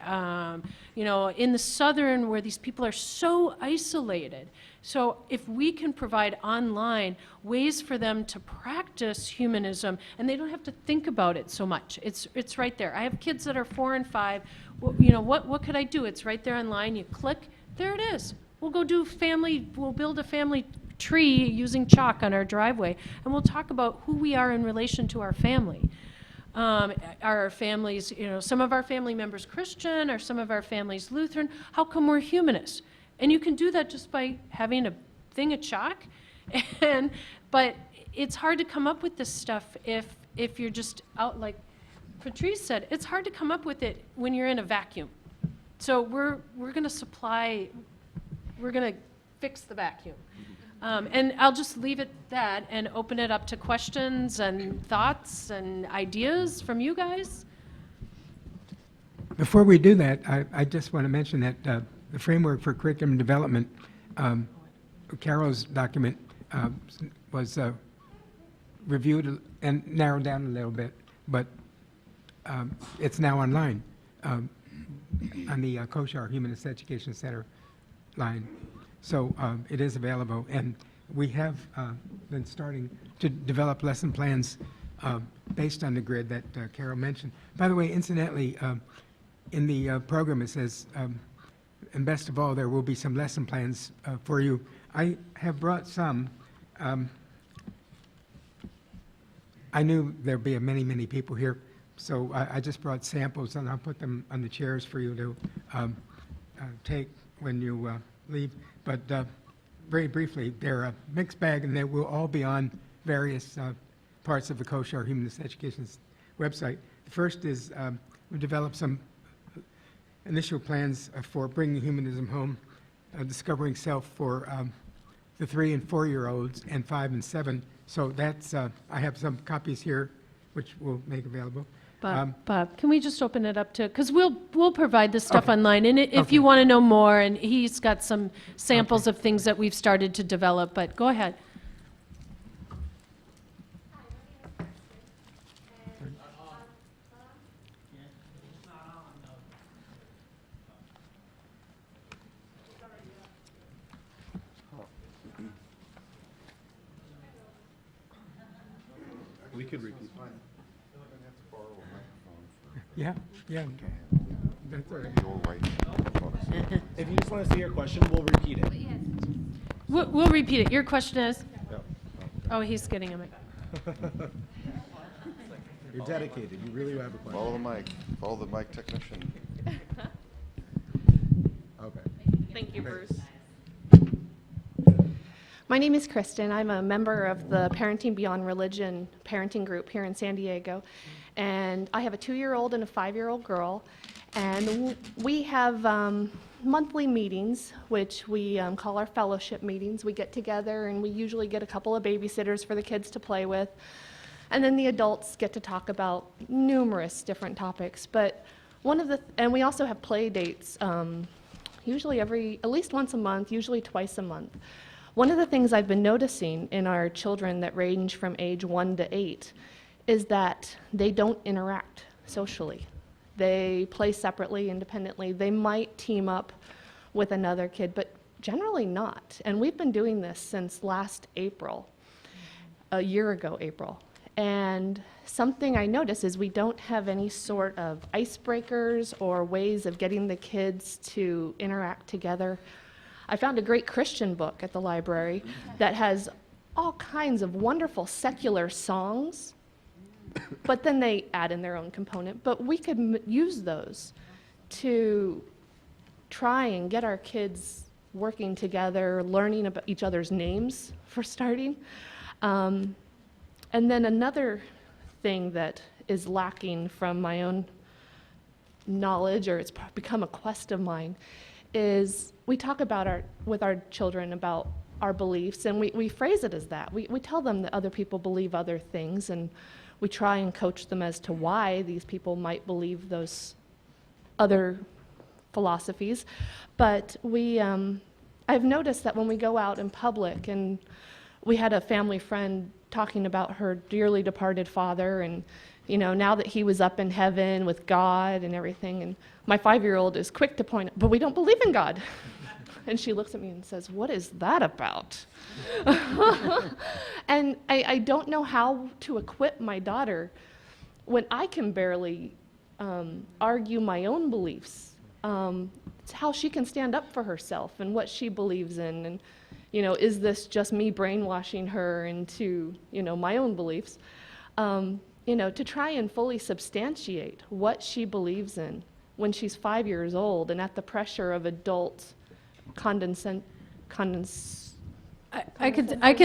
you know, in the southern where these people are so isolated. So if we can provide online ways for them to practice humanism, and they don't have to think about it so much. It's right there. I have kids that are 4 and 5. Well, you know, what could I do? It's right there online. You click, there it is. We'll go do we'll build a family tree using chalk on our driveway, and we'll talk about who we are in relation to our family. Our families, you know, some of our family members Christian, or some of our families Lutheran. How come we're humanists? And you can do that just by having a thing of chalk. But it's hard to come up with this stuff if you're just out, like Patrice said, it's hard to come up with it when you're in a vacuum. So we're going to fix the vacuum. And I'll just leave it that and open it up to questions and thoughts and ideas from you guys. Before we do that, I just want to mention that the framework for curriculum development, Carol's document, was reviewed and narrowed down a little bit, but it's now online on the Kochhar Humanist Education Center line. So it is available, and we have been starting to develop lesson plans based on the grid that Carol mentioned. By the way, incidentally, in the program it says, and best of all, there will be some lesson plans for you. I have brought some. I knew there'd be many, many people here, so I just brought samples, and I'll put them on the chairs for you to take when you leave, but very briefly, they're a mixed bag, and they will all be on various parts of the Kochhar Humanist Education website. The first is we developed some initial plans for bringing humanism home, discovering self for the 3 and 4-year-olds and 5 and 7. So that's I have some copies here, which we'll make available. Bob, can we just open it up to, because we'll provide this stuff Okay. online, and if Okay. you want to know more, and he's got some samples of things that we've started to develop, but go ahead. We could repeat. Yeah, yeah. That's all right. If you just want to say your question, we'll repeat it. We'll repeat it. Your question is? Oh, he's getting him. You're dedicated. You really have a question. Follow the mic. Follow the mic technician. Okay. Thank you, Bruce. My name is Kristen. I'm a member of the Parenting Beyond Religion parenting group here in San Diego. And I have a 2-year-old and a 5-year-old girl. And we have monthly meetings, which we call our fellowship meetings. We get together and we usually get a couple of babysitters for the kids to play with. And then the adults get to talk about numerous different topics. But and we also have play dates, usually at least once a month, usually twice a month. One of the things I've been noticing in our children that range from age 1 to 8 is that they don't interact socially. They play separately, independently. They might team up with another kid, but generally not. And we've been doing this since last April, a year ago April. And something I notice is we don't have any sort of icebreakers or ways of getting the kids to interact together. I found a great Christian book at the library that has all kinds of wonderful secular songs, but then they add in their own component. But we could use those to try and get our kids working together, learning about each other's names for starting. And then another thing that is lacking from my own knowledge, or it's become a quest of mine, is we talk about with our children about our beliefs, and we phrase it as that. We tell them that other people believe other things, and we try and coach them as to why these people might believe those other philosophies. But I've noticed that when we go out in public, and we had a family friend talking about her dearly departed father, and now that he was up in heaven with God and everything, and my 5-year-old is quick to point out, but we don't believe in God. And she looks at me and says, "What is that about?" And I don't know how to equip my daughter when I can barely argue my own beliefs. It's how she can stand up for herself and what she believes in. And, is this just me brainwashing her into, my own beliefs? To try and fully substantiate what she believes in when she's 5 years old and at the pressure of adult I can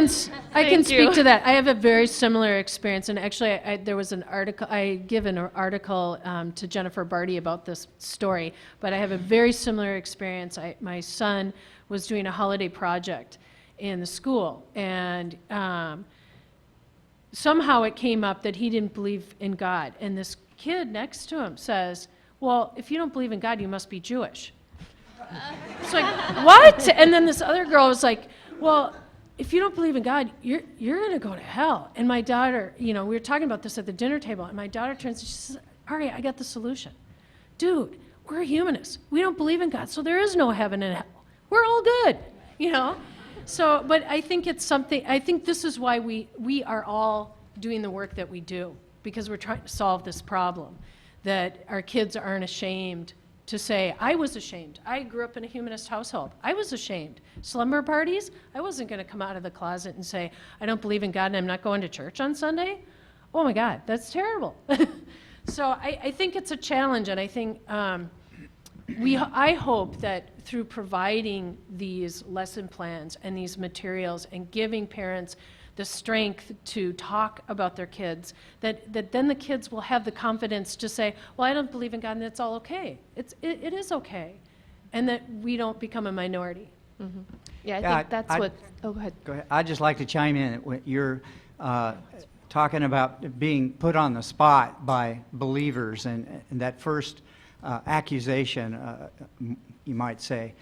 speak to that. I have a very similar experience, and actually, there was an article. I give an article to Jennifer Barty about this story, but I have a very similar experience. My son was doing a holiday project in the school, and somehow it came up that he didn't believe in God, and this kid next to him says, "Well, if you don't believe in God, you must be Jewish." It's like, what? And then this other girl was like, "Well, if you don't believe in God, you're going to go to hell." And my daughter, we were talking about this at the dinner table, and my daughter turns and she says, "Ari, I got the solution. Dude, we're humanists. We don't believe in God, so there is no heaven and hell. We're all good," So, but I think it's something, I think this is why we are all doing the work that we do, because we're trying to solve this problem, that our kids aren't ashamed to say, "I was ashamed. I grew up in a humanist household. I was ashamed. Slumber parties, I wasn't going to come out of the closet and say, I don't believe in God and I'm not going to church on Sunday. Oh my God, that's terrible." So I think it's a challenge, and I think I hope that through providing these lesson plans and these materials and giving parents the strength to talk about their kids, that then the kids will have the confidence to say, well, I don't believe in God, and it's all okay. It is okay. And that we don't become a minority. Yeah, I Yeah, think that's what, oh, go ahead. Go ahead. I'd just like to chime in. When you're talking about being put on the spot by believers and that first accusation, you might say,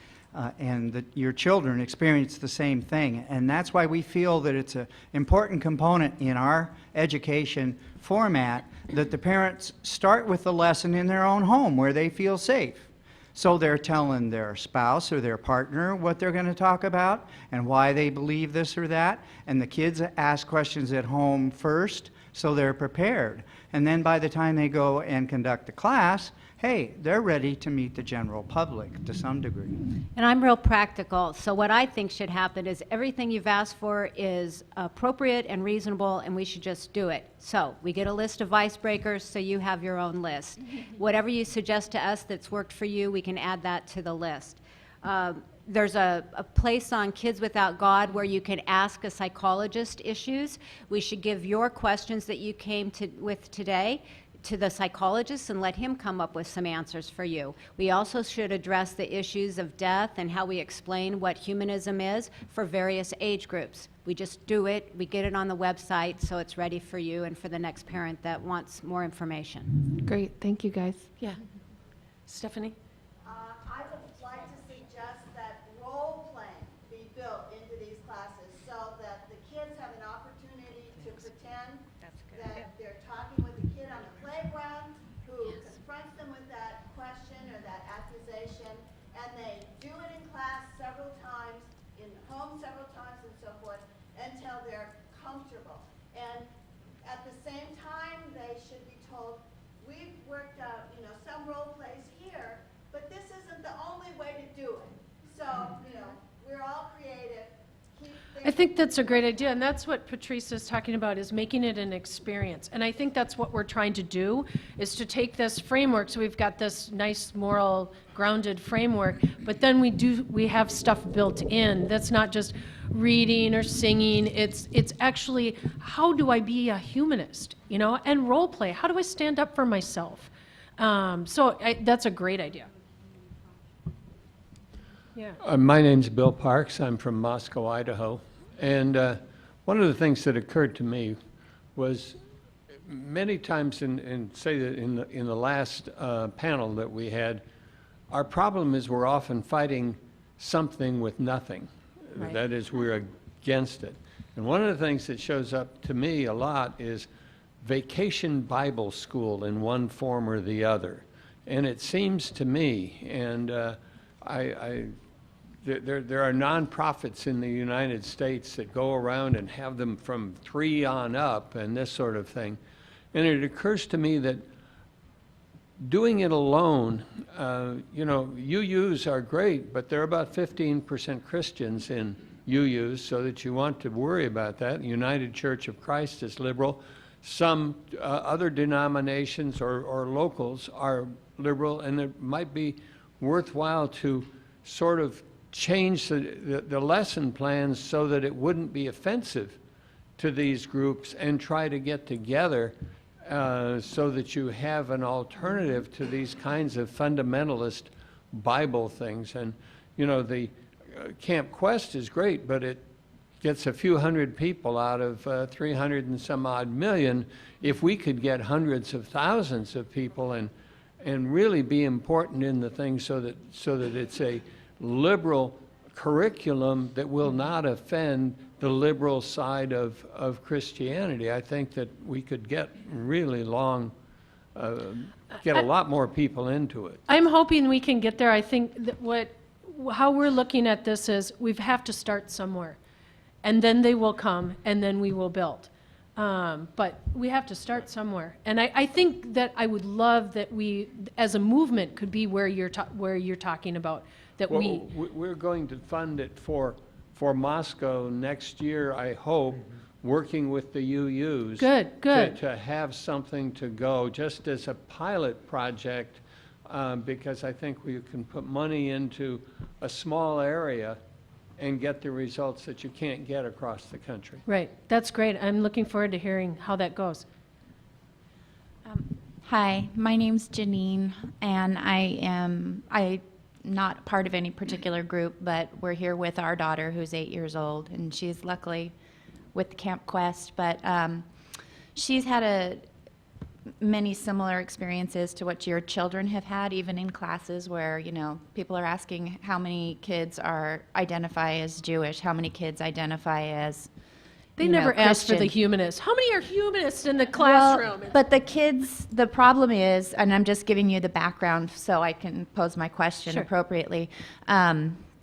and that your children experience the same thing. And that's why we feel that it's an important component in our education format that the parents start with the lesson in their own home where they feel safe. So they're telling their spouse or their partner what they're going to talk about and why they believe this or that. And the kids ask questions at home first so they're prepared. And then by the time they go and conduct the class, hey, they're ready to meet the general public to some degree. And I'm real practical, so what I think should happen is everything you've asked for is appropriate and reasonable, and we should just do it. So we get a list of icebreakers, so you have your own list. Whatever you suggest to us that's worked for you, we can add that to the list. There's a place on Kids Without God where you can ask a psychologist issues. We should give your questions that you came with today to the psychologist and let him come up with some answers for you. We also should address the issues of death and how we explain what humanism is for various age groups. We just do it, we get it on the website so it's ready for you and for the next parent that wants more information. Great, thank you, guys. Yeah. Stephanie? I would like to suggest that role playing be built into these classes so that the kids have an opportunity to pretend that they're talking with a kid on the playground who confronts them with that question or that accusation, and they do it in class several times, in home several times, and so forth, until they're comfortable. And at the same time, they should be told, we've worked out, some role plays here, but this isn't the only way to do it. So, we're all creative. I think that's a great idea, and that's what Patrice is talking about, is making it an experience. And I think that's what we're trying to do, is to take this framework, so we've got this nice moral grounded framework, but then we have stuff built in that's not just reading or singing. It's actually, how do I be a humanist, and role play. How do I stand up for myself? That's a great idea. Yeah. My name's Bill Parks. I'm from Moscow, Idaho. And one of the things that occurred to me was many times in the last panel that we had, our problem is we're often fighting something with nothing. Right. That is, we're against it. And one of the things that shows up to me a lot is vacation Bible school in one form or the other. And it seems to me, and there are nonprofits in the United States that go around and have them from 3 on up and this sort of thing. And it occurs to me that doing it alone, UUs are great, but there are about 15% Christians in UUs, so that you want to worry about that. United Church of Christ is liberal. Some other denominations or locals are liberal, and it might be worthwhile to sort of change the lesson plans so that it wouldn't be offensive to these groups, and try to get together so that you have an alternative to these kinds of fundamentalist Bible things. And the Camp Quest is great, but it gets a few hundred people out of 300 and some odd million. If we could get hundreds of thousands of people and really be important in the thing so that it's a liberal curriculum that will not offend the liberal side of Christianity, I think that we could get really get a lot more people into it. I'm hoping we can get there. I think that how we're looking at this is we have to start somewhere, and then they will come, and then we will build. But we have to start somewhere. And I think that I would love that we, as a movement, could be where you're talking about. That we're going to fund it for Moscow next year, I hope, working with the UUs. Good. To have something to go, just as a pilot project, because I think we can put money into a small area and get the results that you can't get across the country. Right, that's great. I'm looking forward to hearing how that goes. Hi, my name's Janine, and I'm not part of any particular group, but we're here with our daughter who's 8 years old, and she's luckily with Camp Quest, but she's had many similar experiences to what your children have had, even in classes where, you know, people are asking how many kids identify as Jewish, how many kids identify as They you know, never ask for the Christian. humanists. How many are humanists in the classroom? Well, but the kids, the problem is, and I'm just giving you the background so I can pose my question Sure. appropriately.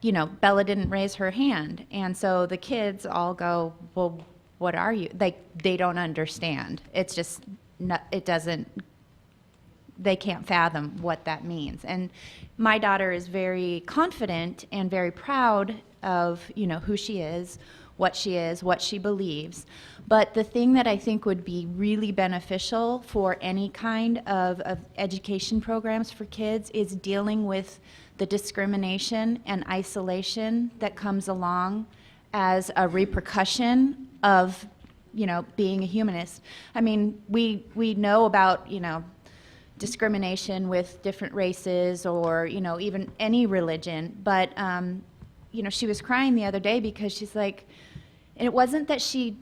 You know, Bella didn't raise her hand, and so the kids all go, "Well, what are you?" Like, they don't understand. It's just, it doesn't. They can't fathom what that means. And my daughter is very confident and very proud of, you know, who she is, what she believes. But the thing that I think would be really beneficial for any kind of education programs for kids is dealing with the discrimination and isolation that comes along as a repercussion of, you know, being a humanist. I mean, we know about, you know, discrimination with different races or, you know, even any religion. But, you know, she was crying the other day because she's like, and it wasn't that she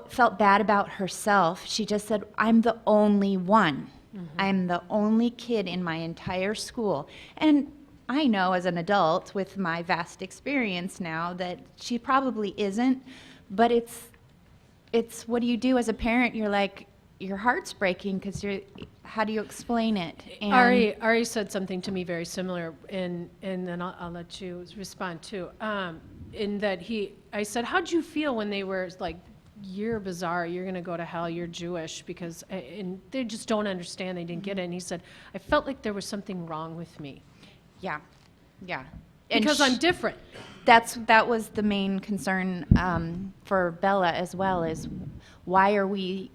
felt bad about herself. She just said, I'm the only one. Mm-hmm. I'm the only kid in my entire school. And I know as an adult with my vast experience now that she probably isn't, but it's what do you do as a parent? You're like, your heart's breaking because how do you explain it? And Ari said something to me very similar, and then I'll let you respond too. In that I said, how'd you feel when they were like, you're bizarre, you're going to go to hell, you're Jewish, because, and they just don't understand, they didn't get it. And he said, I felt like there was something wrong with me. Yeah. Because I'm different. That was the main concern for Bella as well, is why are we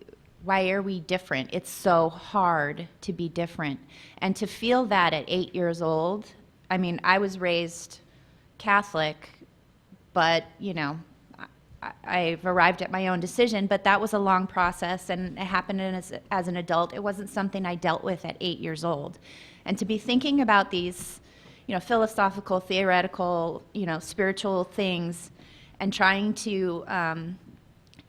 different? It's so hard to be different. And to feel that at 8 years old, I mean, I was raised Catholic, but, you know, I've arrived at my own decision, but that was a long process, and it happened as an adult. It wasn't something I dealt with at 8 years old. And to be thinking about these, you know, philosophical, theoretical, you know, spiritual things and trying to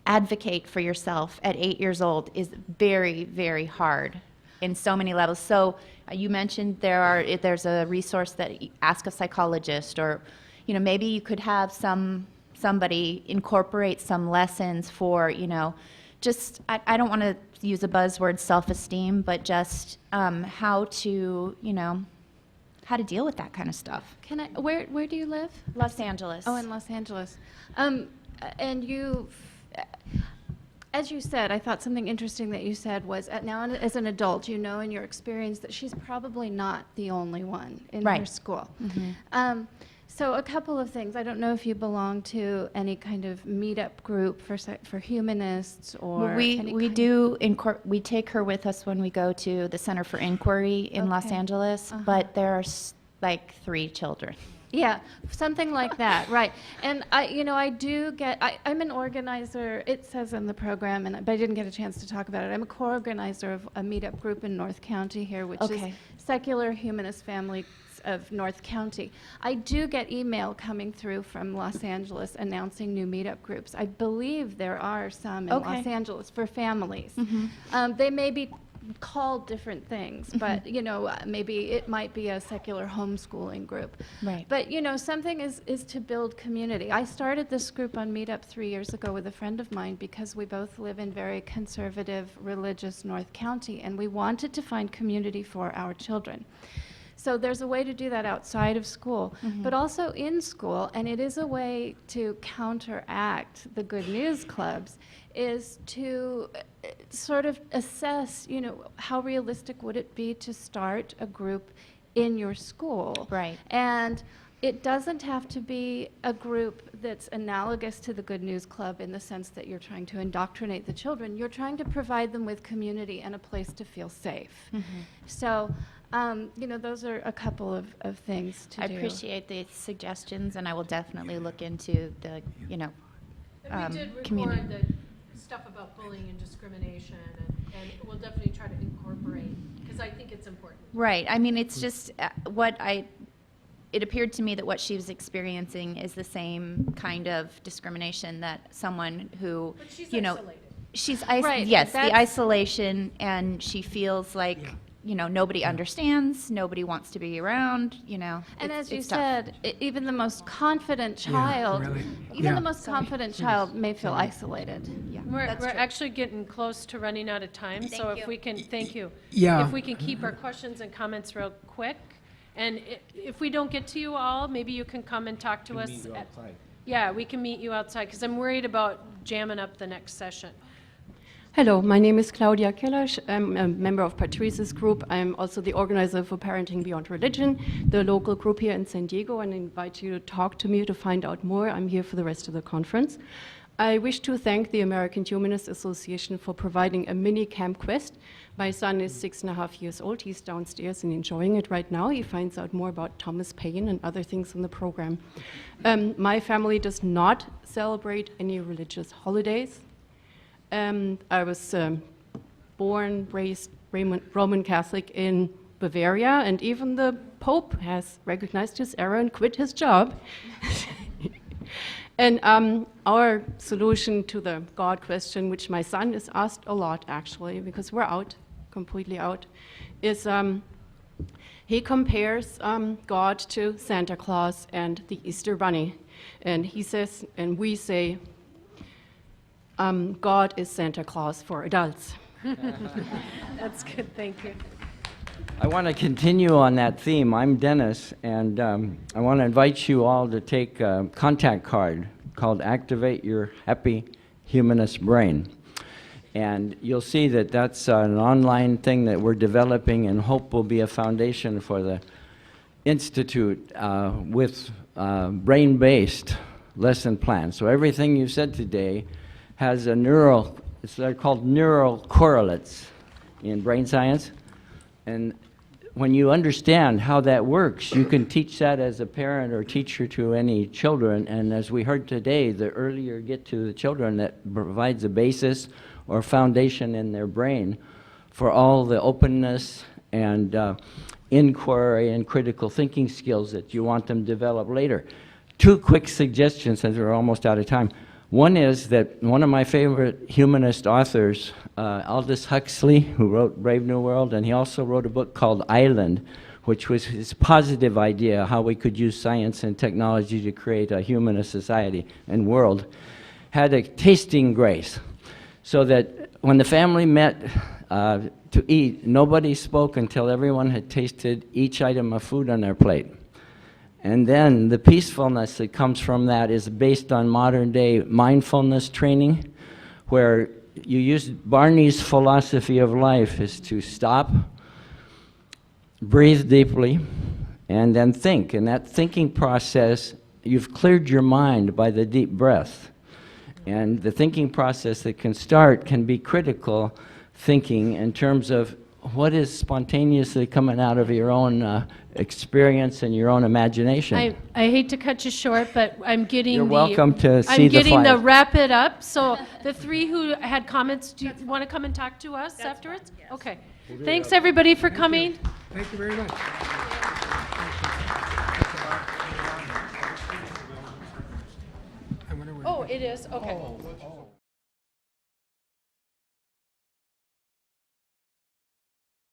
advocate for yourself at 8 years old is very, very hard in so many levels. So you mentioned there's a resource that Ask a Psychologist, or, you know, maybe you could have somebody incorporate some lessons for, you know, just, I don't want to use a buzzword, self-esteem, but just how to, you know, how to deal with that kind of stuff. Where do you live? Los Angeles. Oh, in Los Angeles. And you, as you said, I thought something interesting that you said was, now as an adult, you know in your experience that she's probably not the only one in her school. Mm-hmm. So a couple of things. I don't know if you belong to any kind of meetup group for humanists, or Well, we take her with us when we go to the Center for Inquiry in Los Okay. Angeles, Uh-huh. but there are like 3 children. Yeah, something like that, right. And I do get, I'm an organizer, it says in the program, but I didn't get a chance to talk about it. I'm a co-organizer of a meetup group in North County here, which is Okay. Secular Humanist Families of North County. I do get email coming through from Los Angeles announcing new meetup groups. I believe there are some in Okay. Los Angeles for families. Mm-hmm. They may be called different things, but maybe it might be a secular homeschooling group. Right. But something is to build community. I started this group on Meetup 3 years ago with a friend of mine because we both live in very conservative, religious North County, and we wanted to find community for our children. So there's a way to do that outside of school, but also in school, and it is a way to counteract the good news clubs, is to sort of assess, how realistic would it be to start a group in your school? Right. And it doesn't have to be a group that's analogous to the Good News Club in the sense that you're trying to indoctrinate the children. You're trying to provide them with community and a place to feel safe. So You know, those are a couple of things to I do. appreciate the suggestions, and I will definitely look into the, you know, And we did community. record the stuff about bullying and discrimination, and we'll definitely try to incorporate, because I think it's important. Right. I mean, it's just it appeared to me that what she was experiencing is the same kind of discrimination that someone who, But she's you know, isolated. Right, yes, the that's- isolation, and she feels like, you know, nobody understands, nobody wants to be around, you know. And it's- as you it's tough. said, even the most confident child, really. even Yeah. the most confident child may feel isolated. Yeah, We're that's true. actually getting close to running out of time, so Thank if you. we can, thank you. Yeah. If we can keep our questions and comments real quick, and if we don't get to you all, maybe you can come and talk to us. Yeah, we can meet you outside, because I'm worried about jamming up the next session. Hello, my name is Claudia Kellersch. I'm a member of Patrice's group. I'm also the organizer for Parenting Beyond Religion, the local group here in San Diego, and I invite you to talk to me to find out more. I'm here for the rest of the conference. I wish to thank the American Humanist Association for providing a mini Camp Quest. My son is 6.5 years old. He's downstairs and enjoying it right now. He finds out more about Thomas Paine and other things in the program. My family does not celebrate any religious holidays. I was born, raised Roman Catholic in Bavaria, and even the Pope has recognized his error and quit his job. And our solution to the God question, which my son is asked a lot actually, because we're out, completely out, is he compares God to Santa Claus and the Easter Bunny. And he says, and we say, God is Santa Claus for adults. That's good, thank you. I want to continue on that theme. I'm Dennis, and I want to invite you all to take a contact card called Activate Your Happy Humanist Brain. And you'll see that that's an online thing that we're developing and hope will be a foundation for the Institute with brain-based lesson plans. So everything you said today has a they're called neural correlates in brain science. And when you understand how that works, you can teach that as a parent or teacher to any children. And as we heard today, the earlier you get to the children, that provides a basis or foundation in their brain for all the openness and inquiry and critical thinking skills that you want them to develop later. Two quick suggestions, as we're almost out of time. One is that one of my favorite humanist authors, Aldous Huxley, who wrote Brave New World, and he also wrote a book called Island, which was his positive idea how we could use science and technology to create a humanist society and world, had a tasting grace, so that when the family met to eat, nobody spoke until everyone had tasted each item of food on their plate. And then the peacefulness that comes from that is based on modern day mindfulness training, where you use Barney's philosophy of life is to stop, breathe deeply, and then think. And that thinking process, you've cleared your mind by the deep breath. And the thinking process that can start can be critical thinking in terms of what is spontaneously coming out of your own experience and your own imagination. I hate to cut you short, but I'm getting You're the... welcome to see I'm the getting the flyer. wrap it up, so the three who had comments, do you want to come and talk to us afterwards? Okay. Thanks, everybody, for coming. Thank you very much. Oh, it is? Okay.